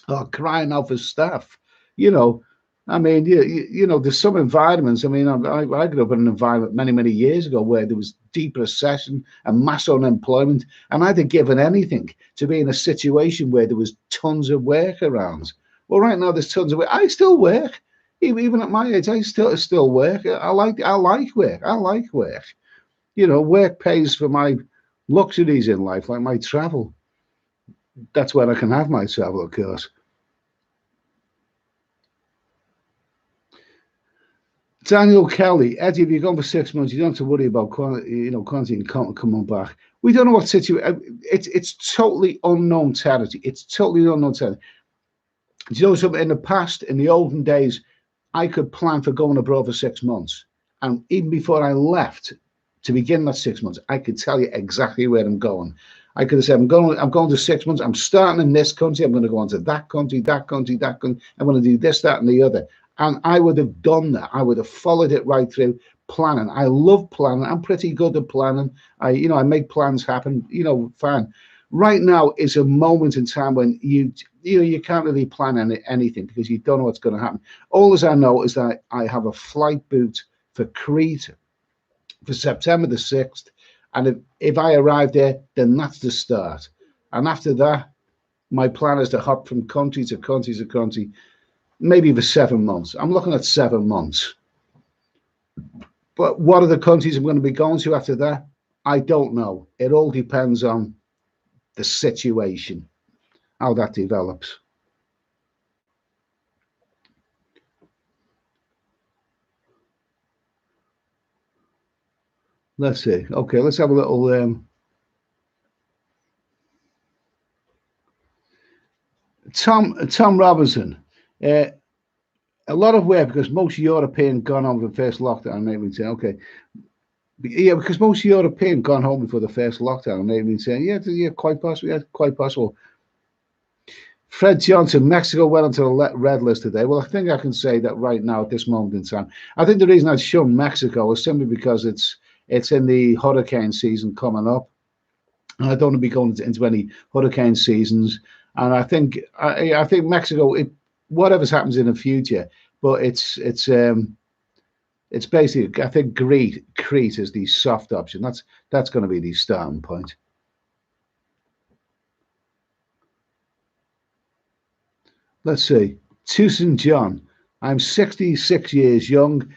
are crying out for staff. I mean, there's some environments. I mean, I grew up in an environment many years ago where there was deep recession and mass unemployment, and I'd have given anything to be in a situation where there was tons of work around. Well, right now there's tons of work. I still work. Even at my age, I still work. I like work. I like work. Work pays for my luxuries in life, like my travel. That's where I can have my travel, of course. Daniel Kelly, Eddie, if you're gone for 6 months, you don't have to worry about quarantine coming back. We don't know what situation. It's totally unknown territory. It's totally unknown territory. Do you know something? In the past, in the olden days, I could plan for going abroad for 6 months. And even before I left to begin that 6 months, I could tell you exactly where I'm going. I could have said, I'm going to 6 months. I'm starting in this country. I'm going to go on to that country, that country, that country. I'm going to do this, that, and the other. And I would have done that. I would have followed it right through planning. I love planning. I'm pretty good at planning. I make plans happen, fine. Right now is a moment in time when you can't really plan anything because you don't know what's going to happen. All as I know is that I have a flight booked for Crete for September the 6th. And if I arrive there, then that's the start. And after that, my plan is to hop from country to country to country, maybe for 7 months. I'm looking at 7 months. But what are the countries I'm going to be going to after that? I don't know. It all depends on the situation, how that develops. Let's see. Okay, let's have a little. Tom Robinson. Uh, a lot of work because most European gone home for the first lockdown. Maybe say, okay, yeah, because most European gone home before the first lockdown. Maybe saying, yeah, yeah, quite possible. Yeah, quite possible. Fred Johnson, Mexico went onto the red list today. Well, I think I can say that right now at this moment in time. I think the reason I've shown Mexico is simply because it's in the hurricane season coming up, and I don't want to be going into any hurricane seasons. And I think Mexico, whatever's happens in the future, but it's basically I think Crete is the soft option. That's going to be the starting point. Let's see. Tucson John. I'm 66 years young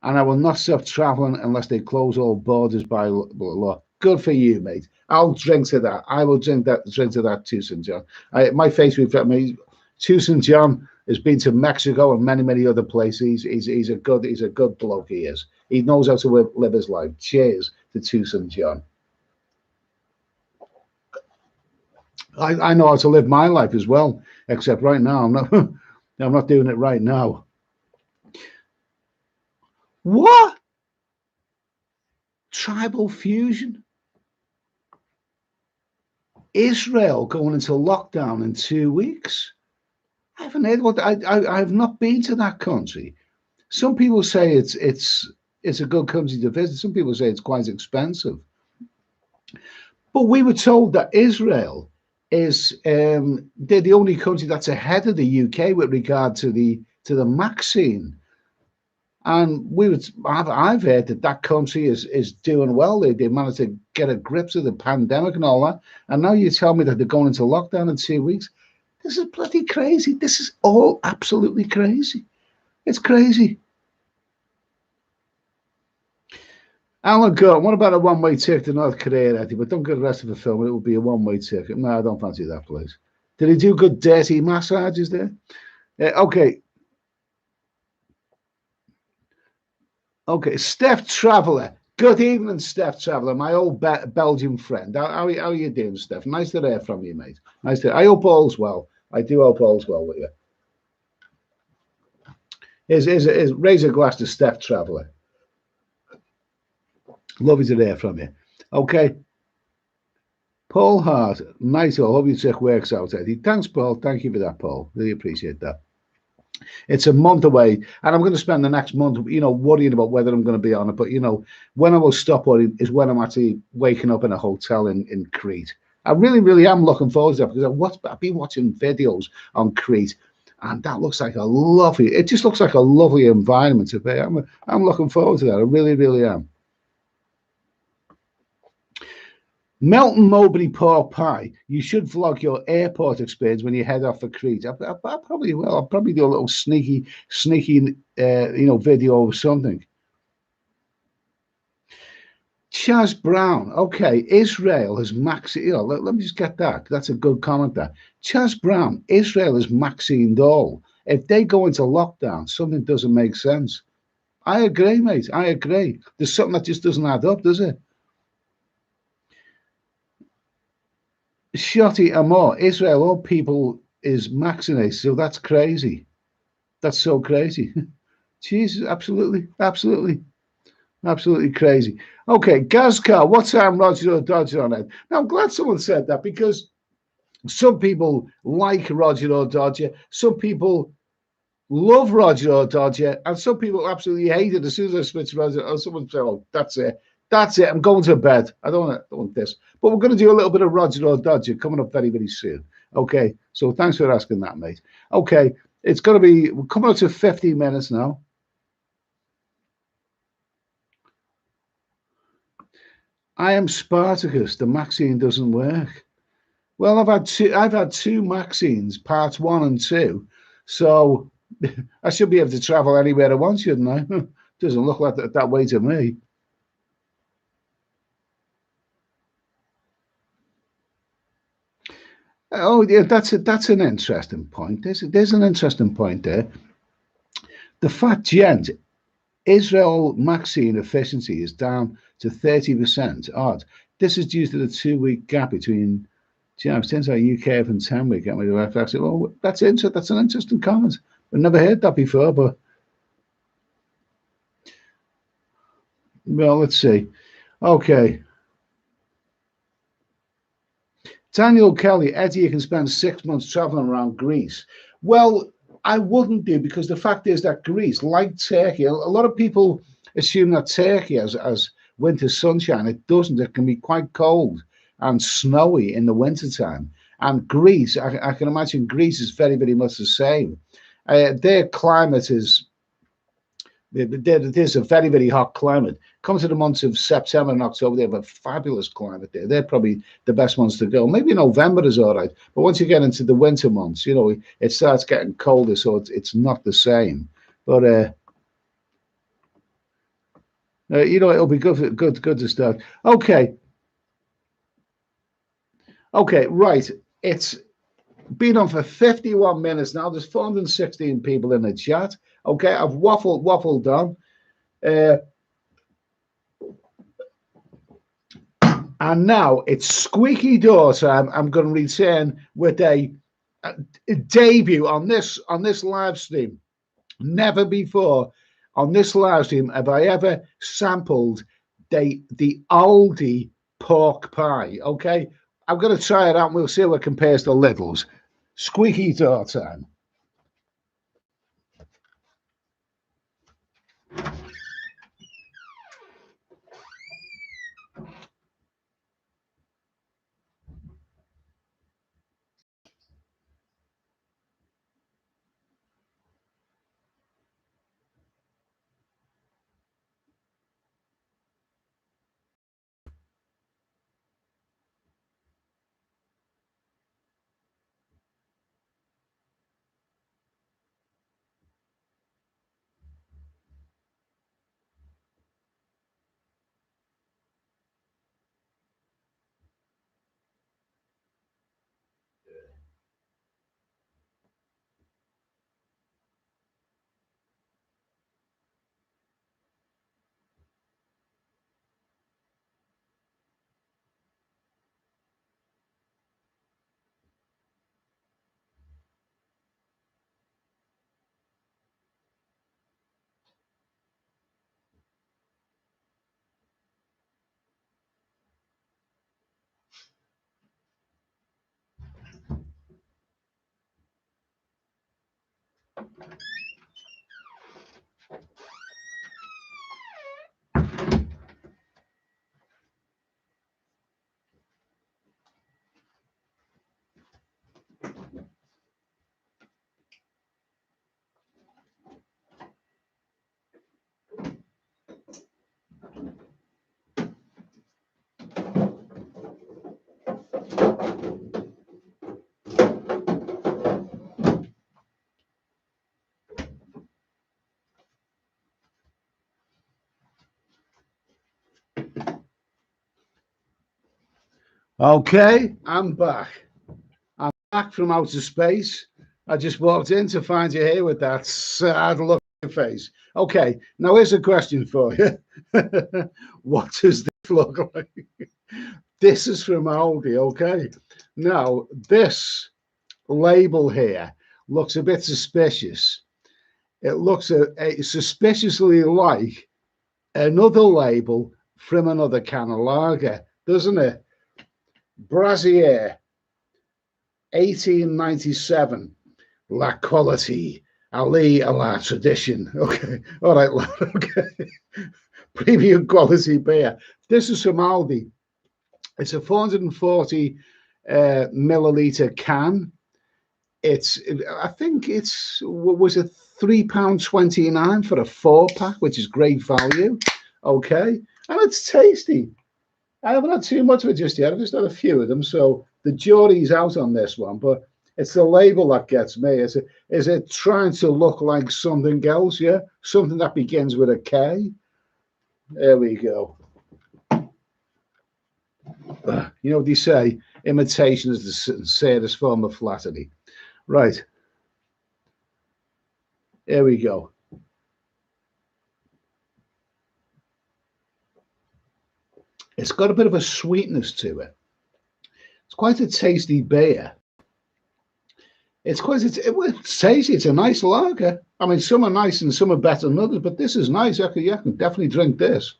and I will not stop traveling unless they close all borders by law. Good for you, mate. I'll drink to that. I will drink to that, Tucson John. My Facebook, Tucson John has been to Mexico and many other places. He's a good bloke. He is. He knows how to live his life. Cheers to Tucson John. I know how to live my life as well, except right now I'm not. I'm not doing it right now. What? Tribal fusion? Israel going into lockdown in 2 weeks? I haven't heard what I have not been to that country. Some people say it's a good country to visit. Some people say it's quite expensive. But we were told that Israel is they're the only country that's ahead of the UK with regard to the vaccine. And I've heard that country is doing well. They managed to get a grip of the pandemic and all that. And now you tell me that they're going into lockdown in 2 weeks. This is bloody crazy. This is all absolutely crazy. It's crazy. Alan Gordon, what about a one-way ticket to North Korea, Eddie? But don't get the rest of the film. It will be a one-way ticket. No, I don't fancy that place. Did he do good dirty massages there? Okay. Okay, Steph Traveller. Good evening, Steph Traveller, my old Belgian friend. How are you doing, Steph? Nice to hear from you, mate. Nice to. I hope all's well. I do hope all's well with you. Raise a glass to Steph Traveller. Lovely to hear from you. Okay. Paul Hart, nice. I hope your trick works out, Eddie. Thanks, Paul. Thank you for that, Paul. Really appreciate that. It's a month away, and I'm going to spend the next month, worrying about whether I'm going to be on it. But when I will stop worrying is when I'm actually waking up in a hotel in Crete. I really am looking forward to that because I've been watching videos on Crete, and that looks like a lovely. It just looks like a lovely environment to be. I'm looking forward to that. I really am. Melton Mowbray Pork Pie. You should vlog your airport experience when you head off for Crete. I probably will. I'll probably do a little sneaky, video or something. Chaz Brown. Okay, Israel has let me just get that. That's a good comment there. Chaz Brown. Israel is vaccinated all. If they go into lockdown, something doesn't make sense. I agree, mate. I agree. There's something that just doesn't add up, does it? Shotty Amor, Israel, all people is vaccinated, so that's crazy. That's so crazy. Jesus, absolutely crazy. Okay, Gazcar, what's time Roger or Dodger on it? Now, I'm glad someone said that because some people like Roger or Dodger, some people love Roger or Dodger, and some people absolutely hate it as soon as I switch Roger. Or someone say, "Oh, that's it. That's it. I'm going to bed. I don't want this." But we're going to do a little bit of Roger or Dodger coming up very soon. Okay. So thanks for asking that, mate. Okay. It's going to be, we're coming up to 15 minutes now. I am Spartacus. The vaccine doesn't work. Well, I've had two vaccines, parts 1 and 2. So I should be able to travel anywhere I want, shouldn't I? Doesn't look like that way to me. Oh, yeah, that's an interesting point. There's an interesting point there. The fact, gent, Israel vaccine efficiency is down to 30%. Odd. This is due to the 2-week gap between, since our UK and 10-week gap. Well, that's interesting. That's an interesting comment. I've never heard that before, but well, let's see. Okay. Daniel Kelly, Eddie, you can spend 6 months traveling around Greece. Well, I wouldn't do, because the fact is that Greece, like Turkey, a lot of people assume that Turkey has winter sunshine. It doesn't. It can be quite cold and snowy in the wintertime. And Greece, I can imagine Greece is very, very much the same. Their climate is there's a very, very hot climate. Come to the months of September and October, they have a fabulous climate there. They're probably the best ones to go. Maybe November is all right, but once you get into the winter months, it starts getting colder, so it's not the same. But it'll be good to start. Okay, right. It's been on for 51 minutes now. There's 416 people in the chat. Okay, I've waffled on. And now it's squeaky door time. I'm going to return with a debut on this live stream. Never before on this live stream have I ever sampled the Aldi pork pie. Okay, I'm going to try it out and we'll see how it compares to Lidl's. Squeaky door time. Okay, I'm back. I'm back from outer space. I just walked in to find you here with that sad look on your face. Okay, now here's a question for you. What does this look like? This is from Aldi, okay? Now, this label here looks a bit suspicious. It looks suspiciously like another label from another can of lager, doesn't it? Brasier, 1897, La Quality, Ali a la Tradition. Okay, all right, okay. Premium quality beer. This is from Aldi. It's a 440 milliliter can. I think was it £3.29 for a 4-pack, which is great value. Okay, and it's tasty. I haven't had too much of it just yet. I've just had a few of them, so the jury's out on this one. But it's the label that gets me. Is it trying to look like something else? Yeah, something that begins with a K. There we go. You know what they say? Imitation is the sincerest form of flattery. Right. Here we go. It's got a bit of a sweetness to it. It's quite a tasty beer. It's tasty. It's a nice lager. I mean, some are nice and some are better than others, but this is nice. I can definitely drink this.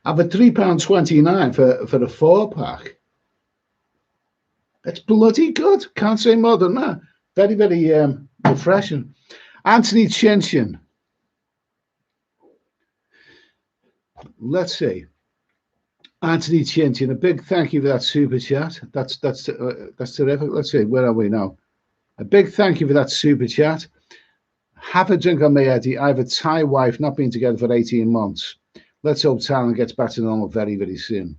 I've a £3.29 for the 4-pack. It's bloody good. Can't say more than that. Very, very refreshing. Anthony Chinchin. Let's see. Anthony Chinchin, a big thank you for that super chat. That's terrific. Let's see, where are we now? A big thank you for that super chat. Have a drink on me, Eddie. I have a Thai wife, not been together for 18 months. Let's hope Thailand gets back to normal very, very soon.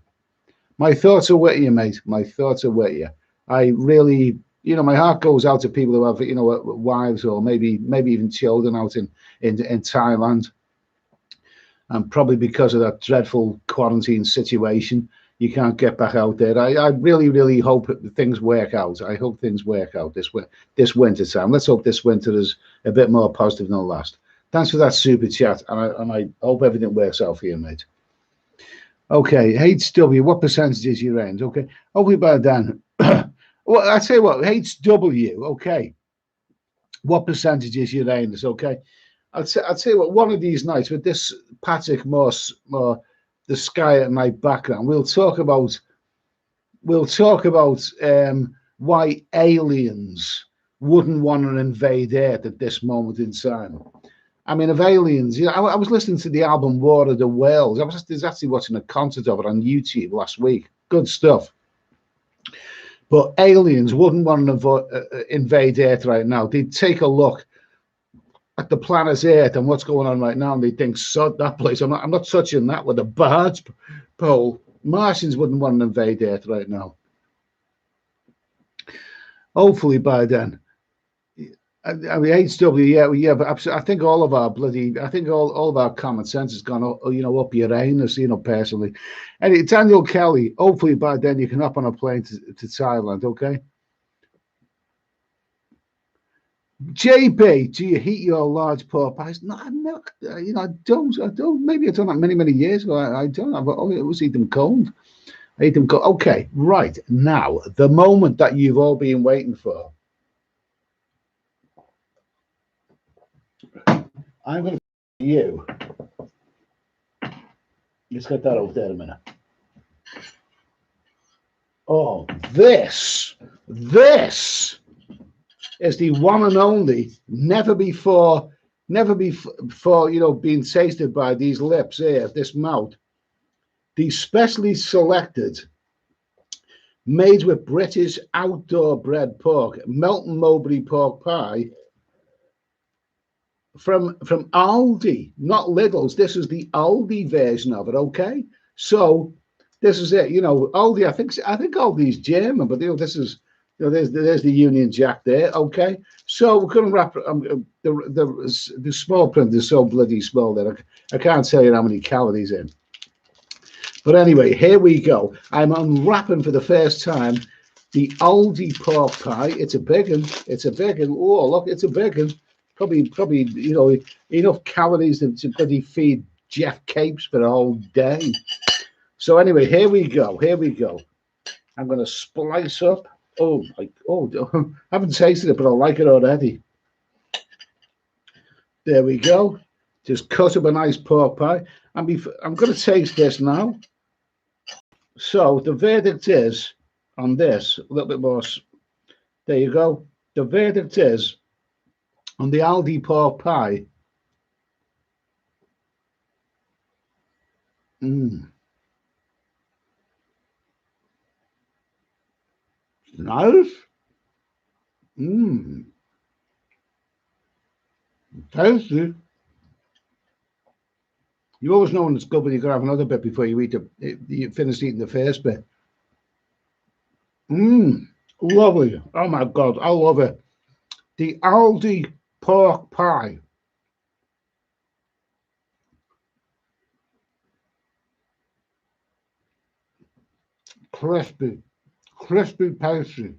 My thoughts are with you, mate. My thoughts are with you. I really, my heart goes out to people who have, wives or maybe even children out in Thailand. And probably because of that dreadful quarantine situation, you can't get back out there. I really, really hope things work out. I hope things work out this winter time. Let's hope this winter is a bit more positive than the last. Thanks for that super chat, and I hope everything works out for you, mate. Okay, HW, what percentage is your range? Okay, hopefully by then. Well, I say what, HW, okay. What percentage is your range? Okay. I'd say what, one of these nights with this Patrick Moss, the sky at my background, we'll talk about why aliens wouldn't want to invade Earth at this moment in time. I mean, of aliens, I was listening to the album War of the Worlds. I was actually watching a concert of it on YouTube last week. Good stuff. But aliens wouldn't want to invade Earth right now. They'd take a look at the planet Earth and what's going on right now, and they think, sod that place. I'm not touching that with a barge pole. Martians wouldn't want to invade Earth right now. Hopefully by then. I mean, HW, yeah, but absolutely. I think all of our common sense has gone, up your anus, personally. Anyway, Daniel Kelly, hopefully by then you can hop on a plane to Thailand, okay? JB, do you heat your large pork pies? No, I'm not. I don't. Maybe I've done that many years ago. I don't. I always eat them cold. I eat them cold. Okay, right now, the moment that you've all been waiting for. I'm going to you. Let's get that over there a minute. Oh, this is the one and only, never before, being tasted by these lips here, this mouth. The specially selected, made with British outdoor bred pork, Melton Mowbray pork pie from Aldi, not Lidl's. This is the Aldi version of it. Okay, so this is it. Aldi. I think Aldi's German, but this is. There's the Union Jack there. Okay, so we're going to wrap. The small print is so bloody small that I can't tell you how many calories in. But anyway, here we go. I'm unwrapping for the first time the Aldi pork pie. It's a big one. Oh, look, it's a big one. Probably enough calories to bloody feed Jeff Capes for a whole day. So anyway, here we go. I'm going to splice up. I haven't tasted it, but I like it already. There we go. Just cut up a nice pork pie. I'm going to taste this now. So the verdict is on this, a little bit more. There you go. The verdict is on the Aldi pork pie. Nice. Tasty. You always know when it's good when you can have another bit before you you finish eating the first bit. Lovely. Oh my God, I love it. The Aldi pork pie. Crispy pastry.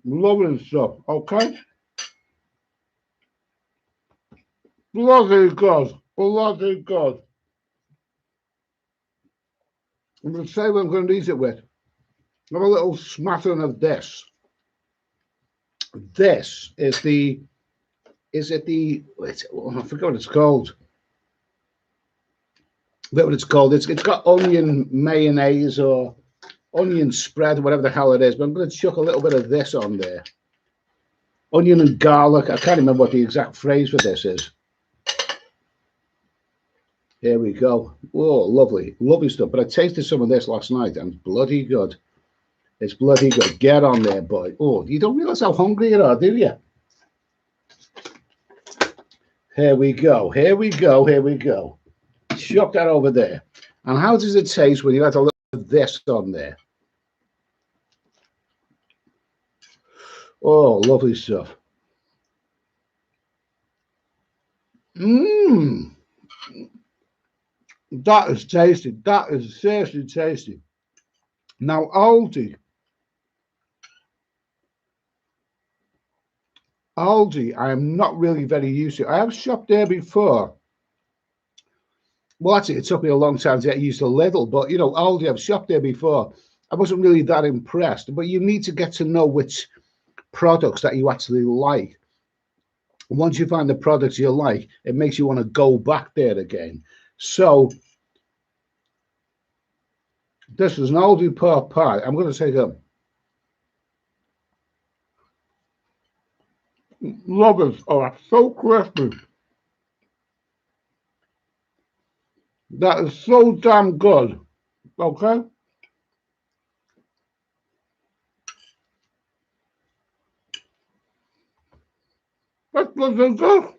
Lovely stuff. Okay. Bloody good. Bloody good. I'm going to say what I'm going to eat it with. Have a little smattering of this. This is the, is it the, wait, I forgot what it's called. What it's called. It's got onion mayonnaise or onion spread, whatever the hell it is. But I'm going to chuck a little bit of this on there. Onion and garlic. I can't remember what the exact phrase for this is. Here we go. Oh, lovely, lovely stuff. But I tasted some of this last night and it's bloody good. It's bloody good. Get on there, boy. Oh, you don't realize how hungry you are, do you? Here we go. Here we go. Here we go. Chuck that over there. And how does it taste when you add a little of this on there? Oh, lovely stuff. Mmm. That is tasty. That is seriously tasty. Now, Aldi, I am not really very used to. I have shopped there before. Well, actually, it took me a long time to get used to Lidl, but you know, Aldi, I've shopped there before. I wasn't really that impressed, but you need to get to know which products that you actually like. Once you find the products you like, it makes you want to go back there again. So, this is an Aldi pork pie. I'm going to take a love it. Oh, it's so crispy. That is so damn good. Okay. That's bloody good.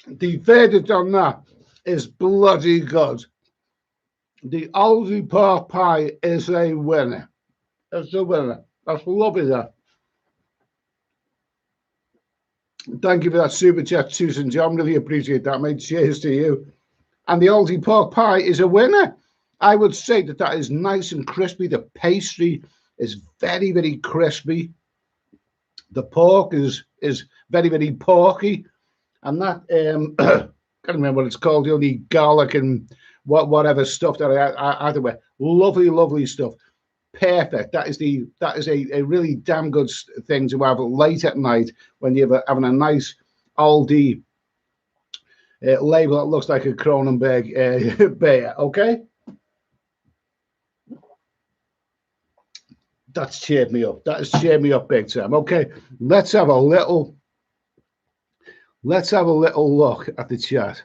The verdict on that is bloody good. The Aldi pork pie is a winner. It's a winner. That's lovely that. Thank you for that super chat, Susan John. Really appreciate that, mate. Cheers to you. And the Aldi pork pie is a winner. I would say that that is nice and crispy. The pastry is very, very crispy. The pork is very, very porky. And that, can't remember what it's called. The only garlic and whatever stuff that I added with. Lovely, lovely stuff. Perfect. That is a really damn good thing to have late at night when you're having a nice Aldi label that looks like a Kronenberg beer. Okay, that's cheered me up. That has cheered me up big time. Okay, let's have a little look at the chat.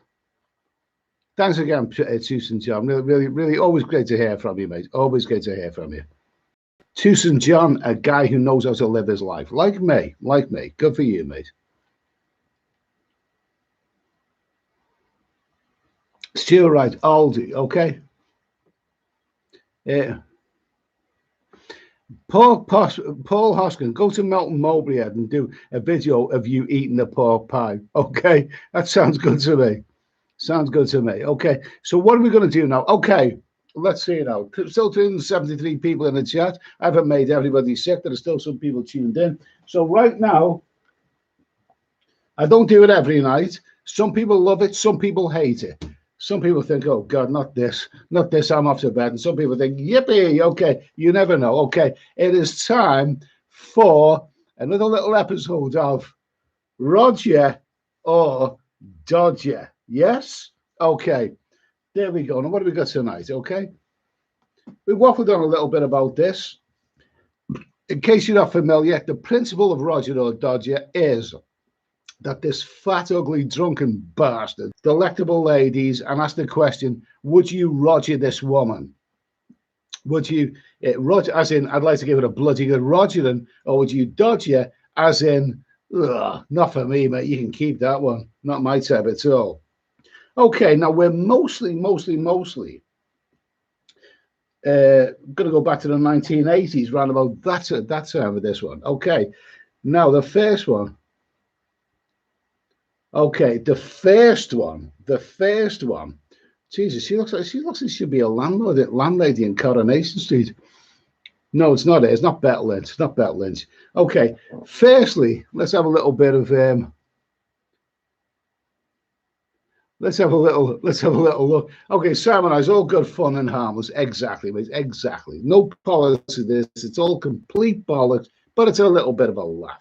Thanks again, Susan John. Really, really, always great to hear from you, mate. Always great to hear from you. Susan John, a guy who knows how to live his life, like me. Good for you, mate. Still right, Aldi, okay. Yeah. Paul Hoskin, go to Melton Mowbray and do a video of you eating the pork pie. Okay, that sounds good to me. Sounds good to me. Okay, so what are we going to do now? Okay, let's see now. Still 273 people in the chat. I haven't made everybody sick. There are still some people tuned in. So right now, I don't do it every night. Some people love it. Some people hate it. Some people think, oh, God, not this, I'm off to bed. And some people think, yippee, okay, you never know. Okay, it is time for another little episode of Roger or Dodger. Yes? Okay, there we go. Now, what do we got tonight? Okay, we waffled on a little bit about this. In case you're not familiar, the principle of Roger or Dodger is that this fat, ugly, drunken bastard, delectable ladies, and ask the question, would you Roger this woman? Would you Roger, as in, I'd like to give it a bloody good Rogering, or would you dodge her, as in, not for me, mate, you can keep that one. Not my type at all. Okay, now we're mostly going to go back to the 1980s, round about that time of this one. Okay, now the first one. Okay, the first one. Jesus, she looks like she should be a landlady in Coronation Street. No, it's not it. It's not Bette Lynch. It's not Bette Lynch. Okay. Firstly, let's have a little bit of let's have a little look. Okay, Simonize, all good fun and harmless. Exactly, mate. Exactly. No policy this. It's all complete bollocks, but it's a little bit of a laugh.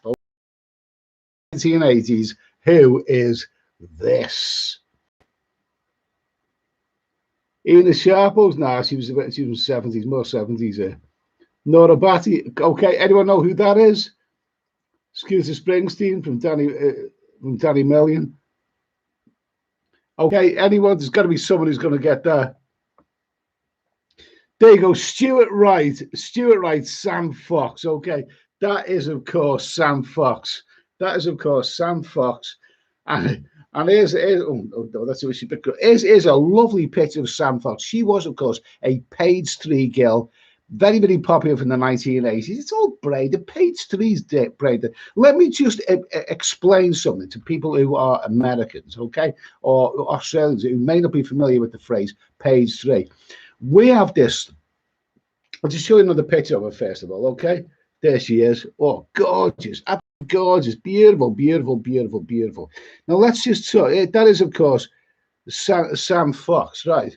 1980s, who is this? Ina Sharples? Nah, she was 70s, more 70s here. Nora Batty. Okay, anyone know who that is? Scooter Springsteen from Danny Million. Okay, anyone? There's got to be someone who's going to get that. There you go, Stuart Wright. Stuart Wright, Sam Fox. Okay, that is of course Sam Fox. That is of course Sam Fox. And here's oh, that's what she picked. Here's a lovely picture of Sam Fox. She was of course a page 3 girl. Very, very popular from the 1980s. It's all braided. Page 3's braided. Let me just explain something to people who are Americans, okay, or Australians who may not be familiar with the phrase page 3. We have this. I'll just show you another picture of her first of all, okay? There she is. Oh, gorgeous. Absolutely gorgeous. Beautiful, beautiful, beautiful, beautiful. Now, let's just show that is, of course, Sam Fox, right?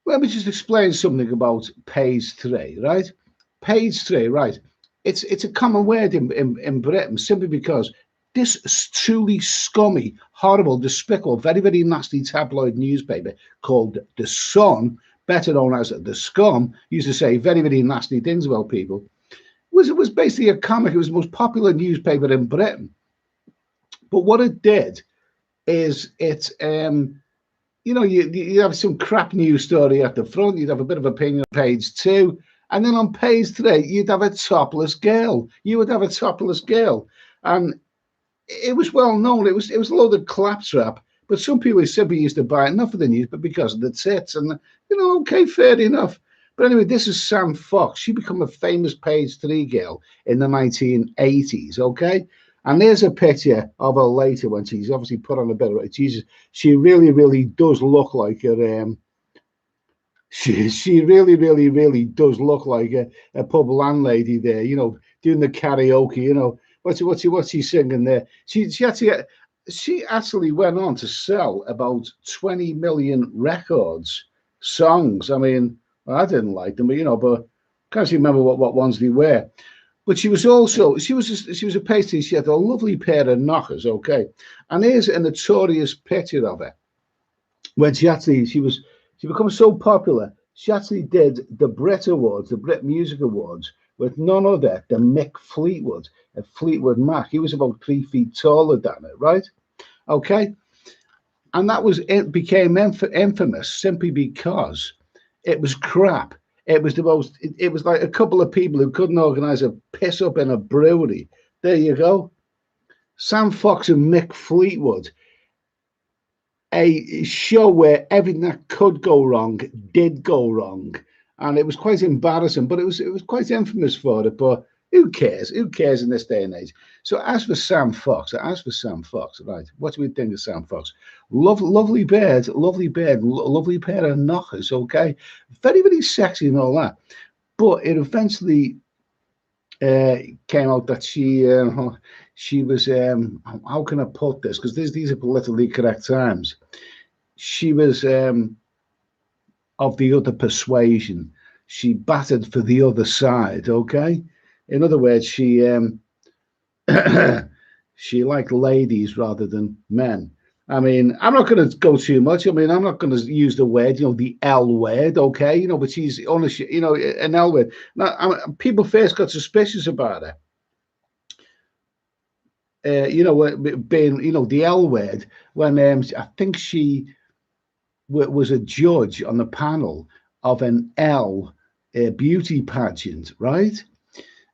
Let me just explain something about page 3, right? Page 3, right? It's a common word in Britain simply because this truly scummy, horrible, despicable, very, very nasty tabloid newspaper called The Sun, better known as The Scum, used to say very, very nasty things about people. It was basically a comic. It was the most popular newspaper in Britain. But what it did is it you know, you have some crap news story at the front, you'd have a bit of opinion on page 2, and then on page 3, you'd have a topless girl. You would have a topless girl. And it was well known. It was a load of claptrap, but some people simply used to buy it, not for the news, but because of the tits. And, you know, okay, fair enough. But anyway, this is Sam Fox. She became a famous page 3 girl in the 1980s, okay? And there's a picture of her later when she's obviously put on a bit of Jesus. She really, really does look like her. She really, really, really does look like a pub landlady there. You know, doing the karaoke. You know, what's she singing there? She actually went on to sell about 20 million records, songs. I mean, well, I didn't like them, but you know, but can't remember what ones they were. But she was a pastry. She had a lovely pair of knockers, okay. And here's a notorious picture of her when she became so popular. She actually did the Brit Awards, the Brit Music Awards, with none other than Mick Fleetwood at Fleetwood Mac. He was about 3 feet taller than her, right? Okay, and it became infamous simply because it was crap. It was it was like a couple of people who couldn't organise a piss up in a brewery. There you go. Sam Fox and Mick Fleetwood. A show where everything that could go wrong did go wrong. And it was quite embarrassing, but it was quite infamous for it. But who cares? Who cares in this day and age? So as for Sam Fox, right? What do we think of Sam Fox? Lovely bird, lovely pair of knockers, okay? Very, very sexy and all that. But it eventually came out that she was, how can I put this? Because these are politically correct times. She was of the other persuasion. She battered for the other side, okay? In other words, she she liked ladies rather than men. I mean, I'm not going to go too much. I mean, I'm not going to use the word, you know, the L word, okay? You know, but she's honest, you know, an L word. Now, people first got suspicious about her. You know, being, you know, the L word when I think she was a judge on the panel of an L beauty pageant, right?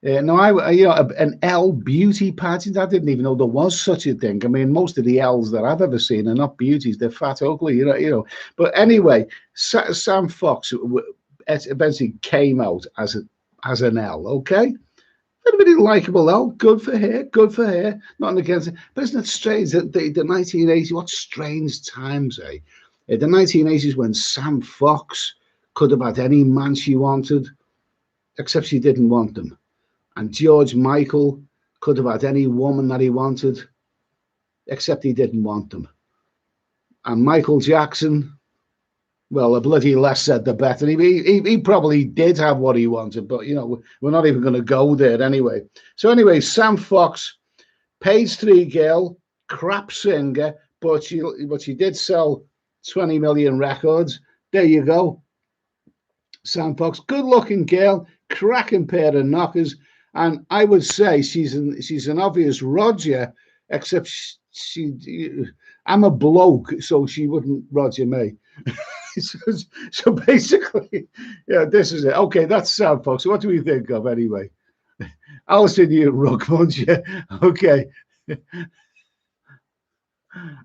Now, you know, an L beauty pageant, I didn't even know there was such a thing. I mean, most of the L's that I've ever seen are not beauties; they're fat, ugly, you know. But anyway, Sam Fox eventually came out as an L. Okay, very, very likable L. Good for her. Good for her. Nothing against it. But isn't it strange that the 1980s? What strange times, eh? The 1980s when Sam Fox could have had any man she wanted. except she didn't want them. And George Michael could have had any woman that he wanted, except he didn't want them. And Michael Jackson, well, the bloody less said the better. He probably did have what he wanted, but you know, we're not even going to go there anyway. So anyway, Sam Fox, page 3 girl, crap singer, but she did sell 20 million records. There you go. Sam Fox, good looking girl, cracking pair of knockers, and I would say she's an obvious Roger, except I'm a bloke, so she wouldn't Roger me. so basically, yeah, this is it. Okay, that's Sam Fox. What do we think of anyway? Alison, you rug, won't you? Okay.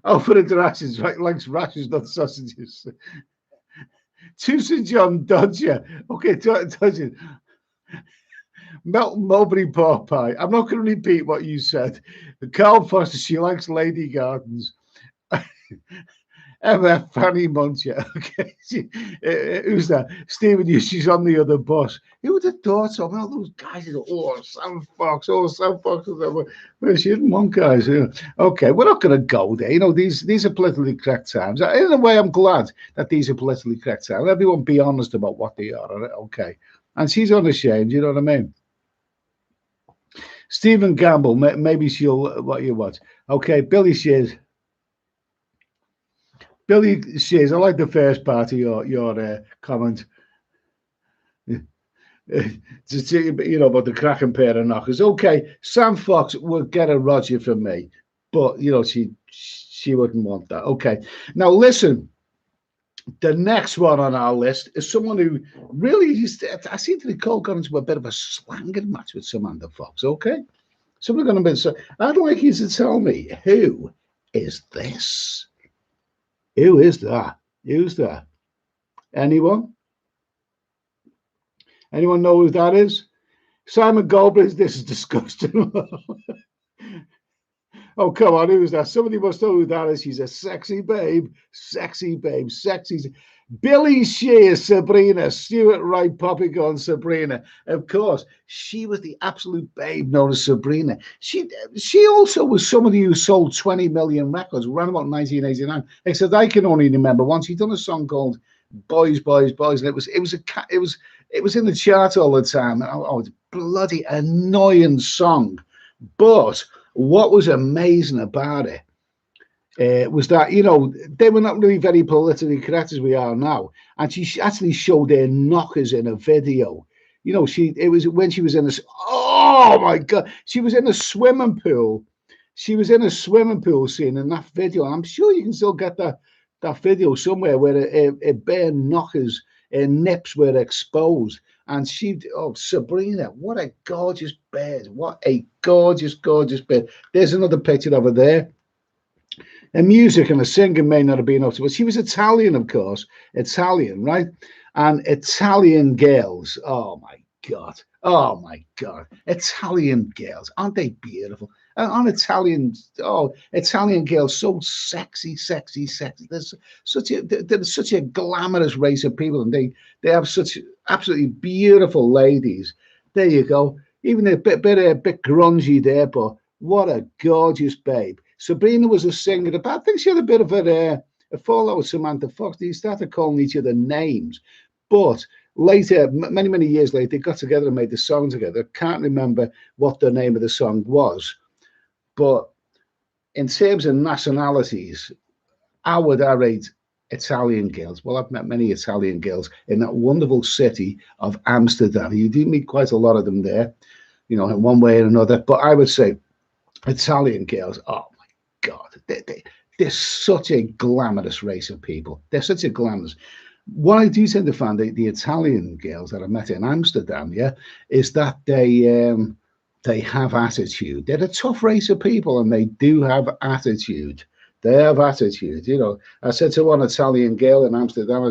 Oh, for the rashes, right? Likes rashes, not sausages. To St. John Dodger. Okay, Dodger. Melton Mulberry pork pie. I'm not going to repeat what you said. Carl Foster, she likes lady gardens. MF Fanny Muncher. Okay. Who's that? Stephen Hughes, she's on the other bus. Who would have thought so? All those guys, oh, Sam Fox, Sam Fox. Well, she didn't want guys. Okay, we're not going to go there. You know, these are politically correct times. In a way, I'm glad that these are politically correct times. Everyone be honest about what they are. Okay. And she's unashamed, you know what I mean? Stephen Gamble, maybe she'll what you watch. Okay, Billy Shears. Billy Shears, I like the first part of your comment. You know, about the cracking pair of knockers. Okay, Sam Fox will get a Roger from me, but you know she wouldn't want that. Okay, now listen. The next one on our list is someone who really I seem to recall got into a bit of a slanging match with Samantha Fox. Okay, so we're going to be. So I'd like you to tell me, who is this? Who is that? Who's that? Anyone? Anyone know who that is? Simon Goldberg. This is disgusting. Oh, come on, who's that? Somebody must know who that is. She's a sexy babe, sexy babe, sexy. Billy Shears, Sabrina, Stuart Wright, Poppycorn, Sabrina. Of course, she was the absolute babe known as Sabrina. She also was somebody who sold 20 million records around about 1989. Except I can only remember once she'd done a song called "Boys, Boys, Boys," and it was in the chart all the time. Oh, it's a bloody annoying song, but what was amazing about it was that, you know, they were not really very politically correct as we are now. And she actually showed their knockers in a video. You know, it was when she was in oh my God, she was in a swimming pool. She was in a swimming pool scene in that video. I'm sure you can still get that video somewhere where a bare knockers, nips were exposed. And Sabrina, what a gorgeous bed. What a gorgeous, gorgeous bed. There's another picture of her there. And music and the singing may not have been up to, but she was Italian, of course. Italian, right? And Italian girls, oh my God. Oh my God. Italian girls, aren't they beautiful? Aren't Italian girls so sexy, sexy, sexy. There's such a glamorous race of people, and they have such absolutely beautiful ladies. There you go. Even a bit grungy there, but what a gorgeous babe. Sabrina was a singer. I think she had a bit of a fallout with Samantha Fox. They started calling each other names, but later, many years later, they got together and made the song together. Can't remember what the name of the song was, but in terms of nationalities, I would rate Italian girls. Well, I've met many Italian girls in that wonderful city of Amsterdam. You do meet quite a lot of them there, you know, in one way or another. But I would say Italian girls, oh my God, they're such a glamorous race of people. They're such a glamorous. What I do tend to find the Italian girls that I met in Amsterdam, yeah, is that they have attitude. They're a tough race of people, and they do have attitude. They have attitude. You know, I said to one Italian girl in Amsterdam,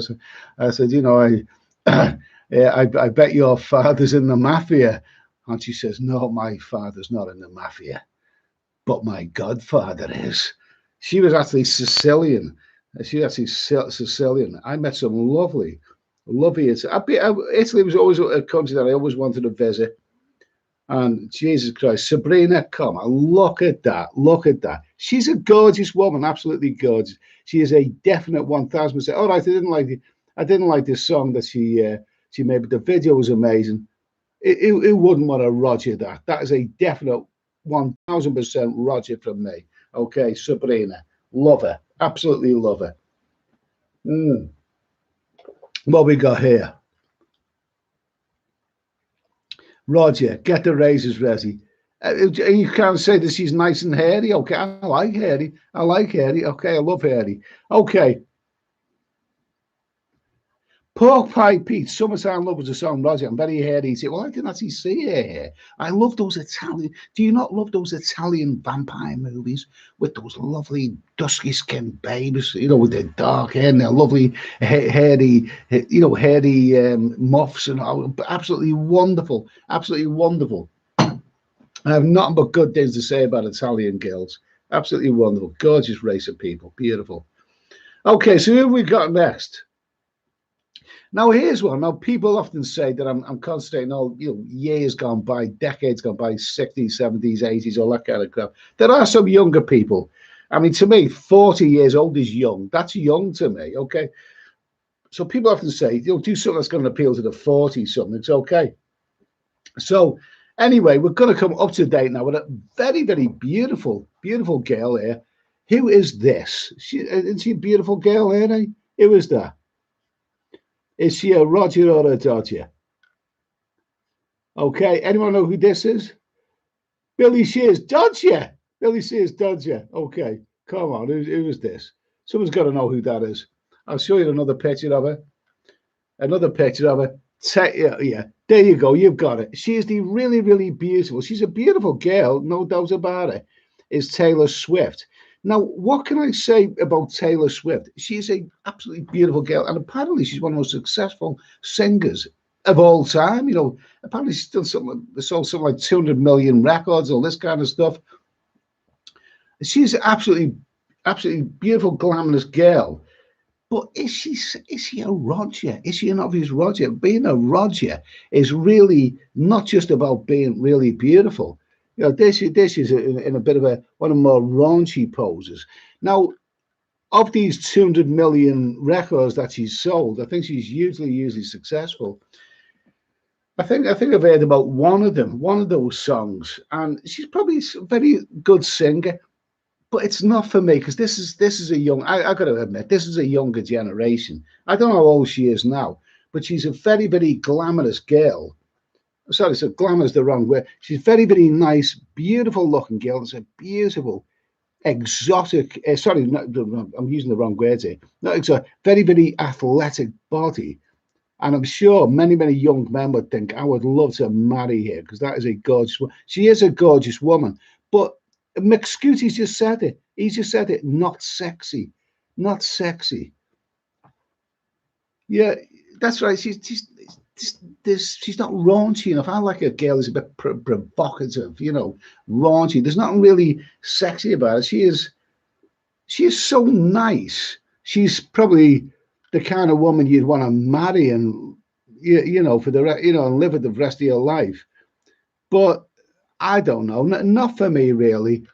I said, you know, I bet your father's in the mafia. And she says, no, my father's not in the mafia, but my godfather is. She was actually Sicilian. She's actually Sicilian. I met some lovely Love it. Italy was always a country that I always wanted to visit. And Jesus Christ, Sabrina, come on, look at that. Look at that. She's a gorgeous woman, absolutely gorgeous. She is a definite 1000%. All right, I didn't like this song that she made, but the video was amazing. It wouldn't want to Roger that. That is a definite 1000% Roger from me. Okay, Sabrina, love her, absolutely love her. Mm. What we got here? Roger, get the razors ready. You can't say that she's nice and hairy. Okay, I like hairy. I like hairy. Okay, I love hairy. Okay, Pork Pie Pete, Summertime Love was a song, Roger. I'm very hairy. Say, well, I can actually see her hair. I love those Italian. Do you not love those Italian vampire movies with those lovely dusky skinned babes, with their dark hair and their lovely hairy, hairy muffs and all? Absolutely wonderful. Absolutely wonderful. I have nothing but good things to say about Italian girls. Absolutely wonderful. Gorgeous race of people. Beautiful. Okay, so who have we got next? Now here's one. Now people often say that I'm concentrating all years gone by, decades gone by, 60s, 70s, 80s, all that kind of crap. There are some younger people. I mean, to me, 40 years old is young. That's young to me. Okay. So people often say, do something that's going to appeal to the 40 somethings. Okay. So anyway, we're going to come up to date now with a very, very beautiful, beautiful girl here. Who is this? Isn't she a beautiful girl here? Eh? Who is that? Is she a Roger or a Dodger? Okay, anyone know who this is? Billy Shears Dodger. Billy Shears Dodger. Okay, come on, who is this? Someone's got to know who that is. I'll show you another picture of her. Another picture of her. Yeah, there you go. You've got it. She is the really, really beautiful. She's a beautiful girl, no doubt about it. Is Taylor Swift. Now, what can I say about Taylor Swift? She's a absolutely beautiful girl, and apparently she's one of the most successful singers of all time. Apparently she's still sold something like 200 million records, all this kind of stuff. She's absolutely, absolutely beautiful, glamorous girl. But is she a Roger? Is she an obvious Roger? Being a Roger is really not just about being really beautiful. This is in a bit of one of the more raunchy poses. Now, of these 200 million records that she's sold, I think she's hugely successful. I think I've heard about one of those songs, and she's probably a very good singer. But it's not for me because this is a young. I got to admit, this is a younger generation. I don't know how old she is now, but she's a very, very glamorous girl. Sorry, so glamorous the wrong word. She's very, very nice, beautiful looking girl. It's a beautiful, exotic. I'm using the wrong words here. No, it's a very, very athletic body, and I'm sure many, many young men would think I would love to marry her because that is a gorgeous. She is a gorgeous woman, but McScooty's just said it. He's just said it. Not sexy. Not sexy. Yeah, that's right. She's not raunchy enough. I like a girl who's a bit provocative, raunchy. There's nothing really sexy about it. She is so nice. She's probably the kind of woman you'd want to marry and for the and live with the rest of your life. But I don't know. Not for me, really.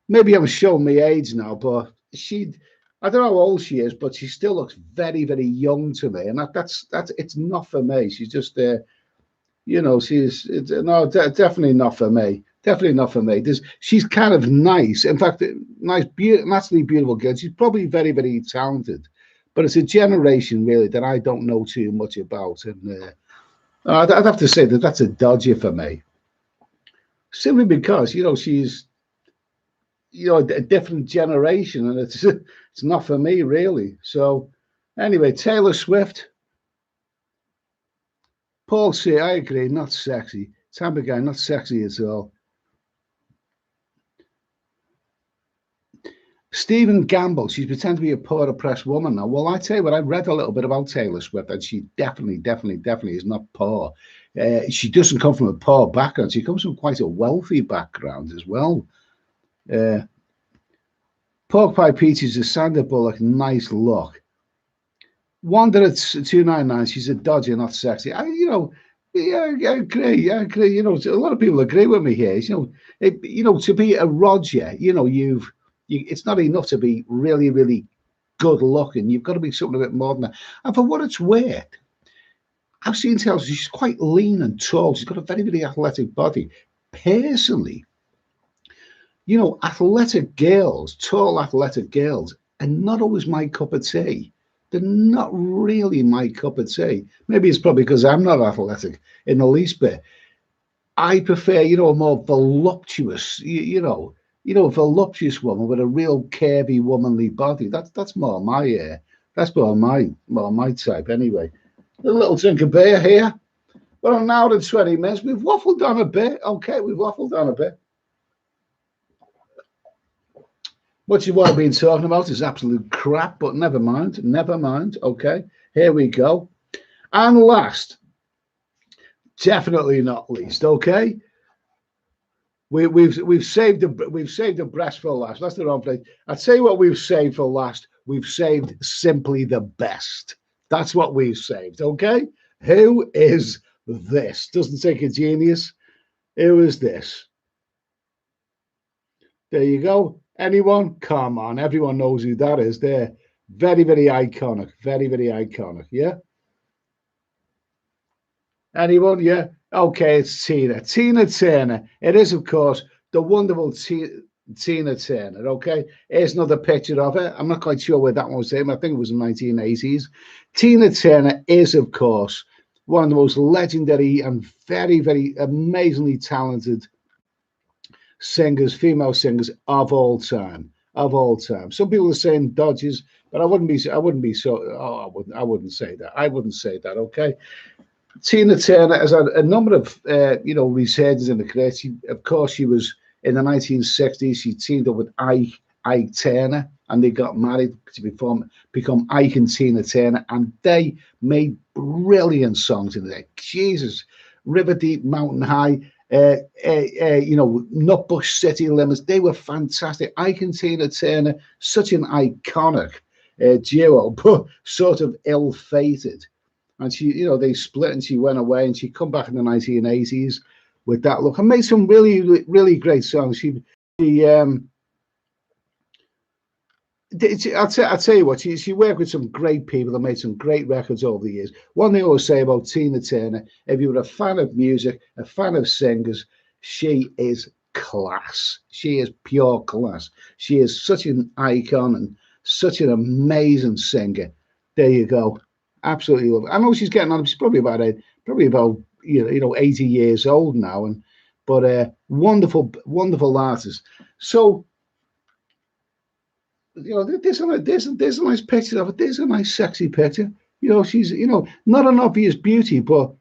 Maybe I'm showing my age now, but I don't know how old she is, but she still looks very, very young to me. And that's it's not for me. She's just definitely not for me. Definitely not for me. She's kind of nice. In fact, naturally beautiful girl. She's probably very, very talented, but it's a generation really that I don't know too much about. And I'd have to say that's a dodger for me. Simply because she's a different generation, and it's not for me really. So anyway, Taylor Swift, Paul C. I agree, not sexy. Tampa guy, not sexy at all. Stephen Gamble, she's pretending to be a poor oppressed woman now. Well, I tell you what, I read a little bit about Taylor Swift, and she definitely is not poor. She doesn't come from a poor background. She comes from quite a wealthy background as well. Pork Pie Peaches is Sandra Bullock, nice look. Wanda at 299. She's a dodgy, not sexy. Yeah, I agree. I agree. A lot of people agree with me here. To be a Roger, it's not enough to be really, really good looking. You've got to be something a bit more than that. And for what it's worth, I've seen tells she's quite lean and tall. She's got a very, very athletic body. Personally, athletic girls, tall athletic girls, are not always my cup of tea. They're not really my cup of tea. Maybe it's probably because I'm not athletic in the least bit. I prefer, a more voluptuous, a voluptuous woman with a real curvy, womanly body. That's more my that's more my type anyway. A little drink of beer here. Well, an hour and 20 minutes. We've waffled on a bit. Okay, we've waffled on a bit. What you want to be talking about is absolute crap, but never mind. Never mind. Okay, here we go. And last, definitely not least. Okay, we've saved the breast for last. That's the wrong place. I'd say what we've saved for last. We've saved simply the best. That's what we've saved. Okay, who is this? Doesn't take a genius. Who is this? There you go. Anyone? Come on. Everyone knows who that is. They're very, very iconic. Very, very iconic. Yeah. Anyone? Yeah. Okay, it's Tina. Tina Turner. It is, of course, the wonderful Tina Turner. Okay. Here's another picture of her. I'm not quite sure where that one was taken. I think it was in the 1980s. Tina Turner is, of course, one of the most legendary and very, very amazingly talented singers, female singers of all time, of all time. Some people are saying Dodgers, but I wouldn't be so. Oh, I wouldn't say that. I wouldn't say that. Okay. Tina Turner has had a number of, resurgences in the career. Of course, she was in the 1960s. She teamed up with Ike Turner, and they got married to become Ike and Tina Turner, and they made brilliant songs in there. Jesus, River Deep, Mountain High, Nutbush City Limits. They were fantastic. Ike and Tina Turner, such an iconic duo, but sort of ill-fated. And they split and she went away and she come back in the 1980s with that look and made some really, really great songs. I'll tell you what, she worked with some great people that made some great records over the years. One thing I always say about Tina Turner, if you were a fan of music, a fan of singers, she is class. She is pure class. She is such an icon and such an amazing singer. There you go. Absolutely love it. I know she's getting on. She's probably about 80 years old now, but wonderful, wonderful artist. So there's a nice picture of it. There's a nice sexy picture. She's not an obvious beauty, but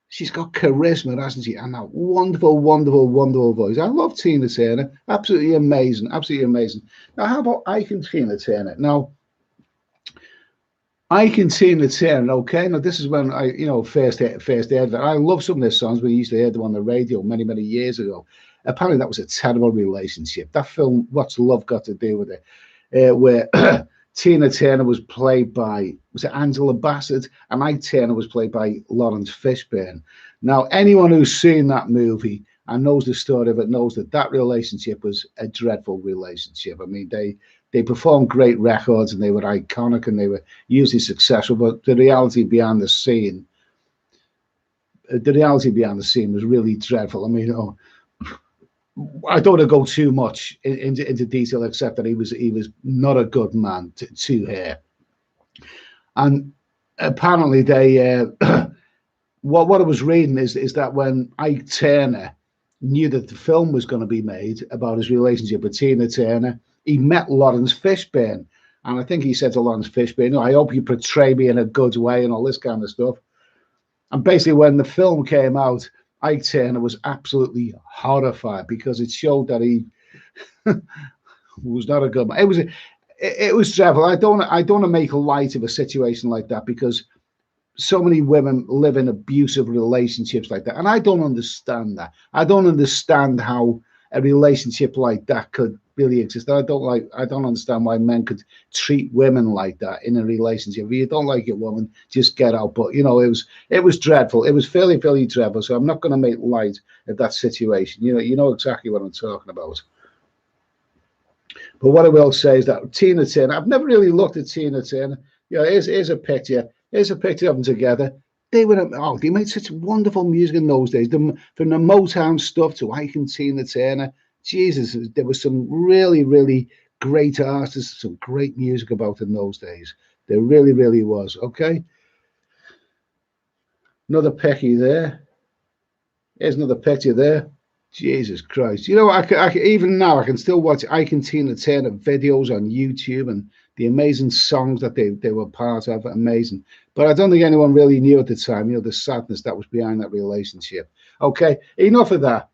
she's got charisma, hasn't she? And that wonderful, wonderful, wonderful voice. I love Tina Turner. Absolutely amazing. Absolutely amazing. Now, how about Ike and Tina Turner? Now, Ike and Tina Turner, okay? Now, this is when I, first heard that. I love some of their songs. We used to hear them on the radio many, many years ago. Apparently, that was a terrible relationship. That film, What's Love Got to Do with It? Where Tina Turner was played by, was it Angela Bassett? And Ike Turner was played by Lawrence Fishburne. Now, anyone who's seen that movie and knows the story of it knows that relationship was a dreadful relationship. I mean, they performed great records and they were iconic and they were hugely successful, but the reality behind the scene was really dreadful. I mean, I don't want to go too much into detail, except that he was not a good man to her. And apparently, they what I was reading is that when Ike Turner knew that the film was going to be made about his relationship with Tina Turner, he met Lawrence Fishburne, and I think he said to Lawrence Fishburne, "I hope you portray me in a good way," and all this kind of stuff. And basically, when the film came out, Ike Turner was absolutely horrified because it showed that he was not a good man. It was dreadful. I don't want to make light of a situation like that because so many women live in abusive relationships like that, and I don't understand that. I don't understand how a relationship like that could really exist. I don't understand why men could treat women like that in a relationship. If you don't like your woman, just get out. But you know, it was dreadful. It was fairly dreadful. So I'm not going to make light of that situation. You know exactly what I'm talking about. But what I will say is that Tina Turner, I've never really looked at Tina Turner. You know, here's a picture. Here's a picture of them together. They made such wonderful music in those days. From the Motown stuff to Ike and Tina Turner. Jesus, there was some really great artists, some great music about in those days. There really was. Okay. Another picture there. Here's another picture there. Jesus Christ. You know, even now I can still watch Ike and Tina Turner videos on YouTube and the amazing songs that they were part of. Amazing. But I don't think anyone really knew at the time, you know, the sadness that was behind that relationship. Okay, enough of that.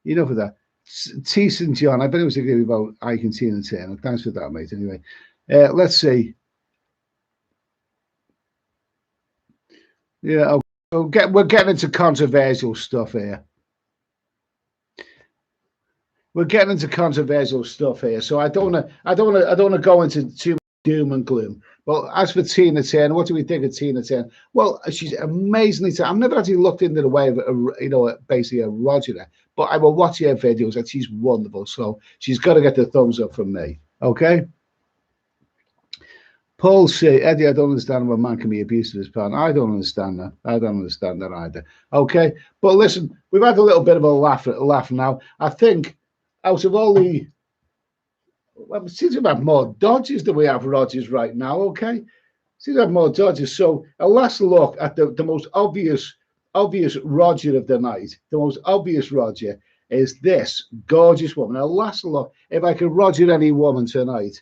Enough of that. T. St. John, I bet it was a good about Ike and Tina Turner. Thanks for that, mate. Anyway, let's see. Yeah, okay. We're getting into controversial stuff here. We're getting into controversial stuff here, so I don't want to go into too much doom and gloom. But as for Tina Turner, what do we think of Tina Turner? Well, she's amazingly talented. I've never actually looked into the way of basically a Roger, but I will watch her videos, and she's wonderful. So she's got to get the thumbs up from me. Okay. Paul C. Eddie, I don't understand why a man can be abusive to his partner. I don't understand that. I don't understand that either. Okay, but listen, we've had a little bit of a laugh now. I think out of all the, well, it seems to have more dodges than we have Rodgers right now. Okay, seems to have more dodges. So a last look at the most obvious Roger of the night. The most obvious Roger is this gorgeous woman. A last look. If I could Roger any woman tonight,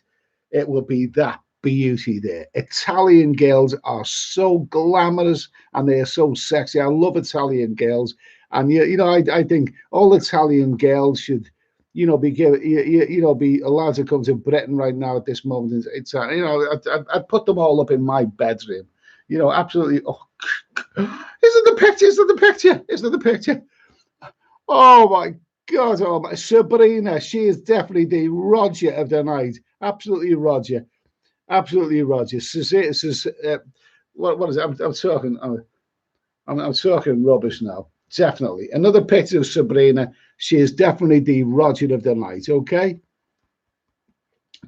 it would be that beauty there. Italian girls are so glamorous and they are so sexy. I love Italian girls, and I think all Italian girls should, be given, be allowed to come to Britain right now at this moment. It's I'd put them all up in my bedroom. Absolutely. Oh, isn't the picture? Isn't the picture? Isn't the picture? Oh my God! Oh my Sabrina, she is definitely the Roger of the night. Absolutely Roger. Absolutely, Roger. What is it? I'm talking rubbish now. Definitely. Another picture of Sabrina. She is definitely the Roger of the night. Okay.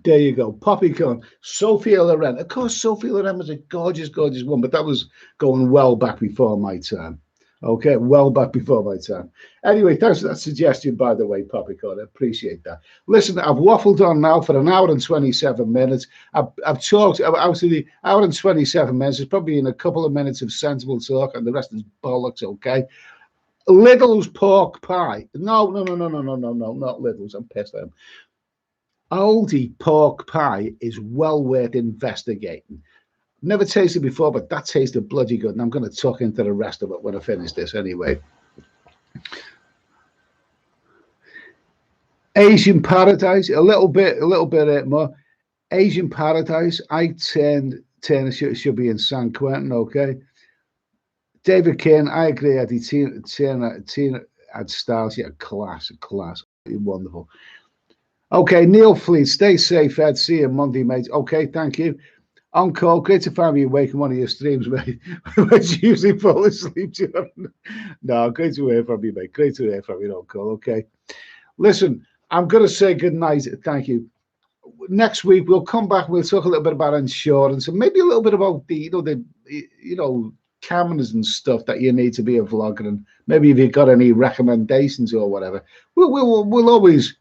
There you go. Poppycorn. Sophia Loren. Of course, Sophia Loren was a gorgeous woman, but that was going well back before my time. Okay, well back before my time. Anyway, thanks for that suggestion, by the way, Poppycorn. I appreciate that. Listen, I've waffled on now for an hour and 27 minutes. I've talked out of the hour and 27 minutes. There's probably in a couple of minutes of sensible talk, and the rest is bollocks, okay? Lidl's pork pie. No, not Lidl's. I'm pissed at him. Aldi pork pie is well worth investigating. Never tasted before, but that tasted bloody good, and I'm going to talk into the rest of it when I finish this anyway. Asian Paradise, a little bit more. Asian Paradise, Ike Turner should be in San Quentin, okay? David Kane, I agree, Eddie. Tina had style, she had class, wonderful. Okay, Neil Fleet, stay safe, Ed. See you Monday, mate. Okay, thank you. On call, great to find you awake in one of your streams, mate. I usually fall asleep. No, great to hear from you, mate. Great to hear from you on call. Okay. Listen, I'm going to say good night. Thank you. Next week, we'll come back. We'll talk a little bit about insurance and maybe a little bit about the cameras and stuff that you need to be a vlogger. And maybe if you've got any recommendations or whatever, we'll always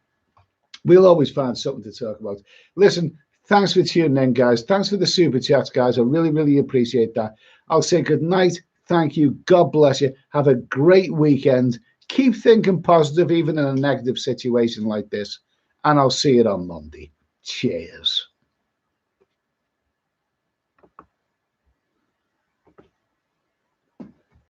find something to talk about. Listen, thanks for tuning in, guys. Thanks for the super chats, guys. I really appreciate that. I'll say good night. Thank you. God bless you. Have a great weekend. Keep thinking positive, even in a negative situation like this. And I'll see you on Monday. Cheers.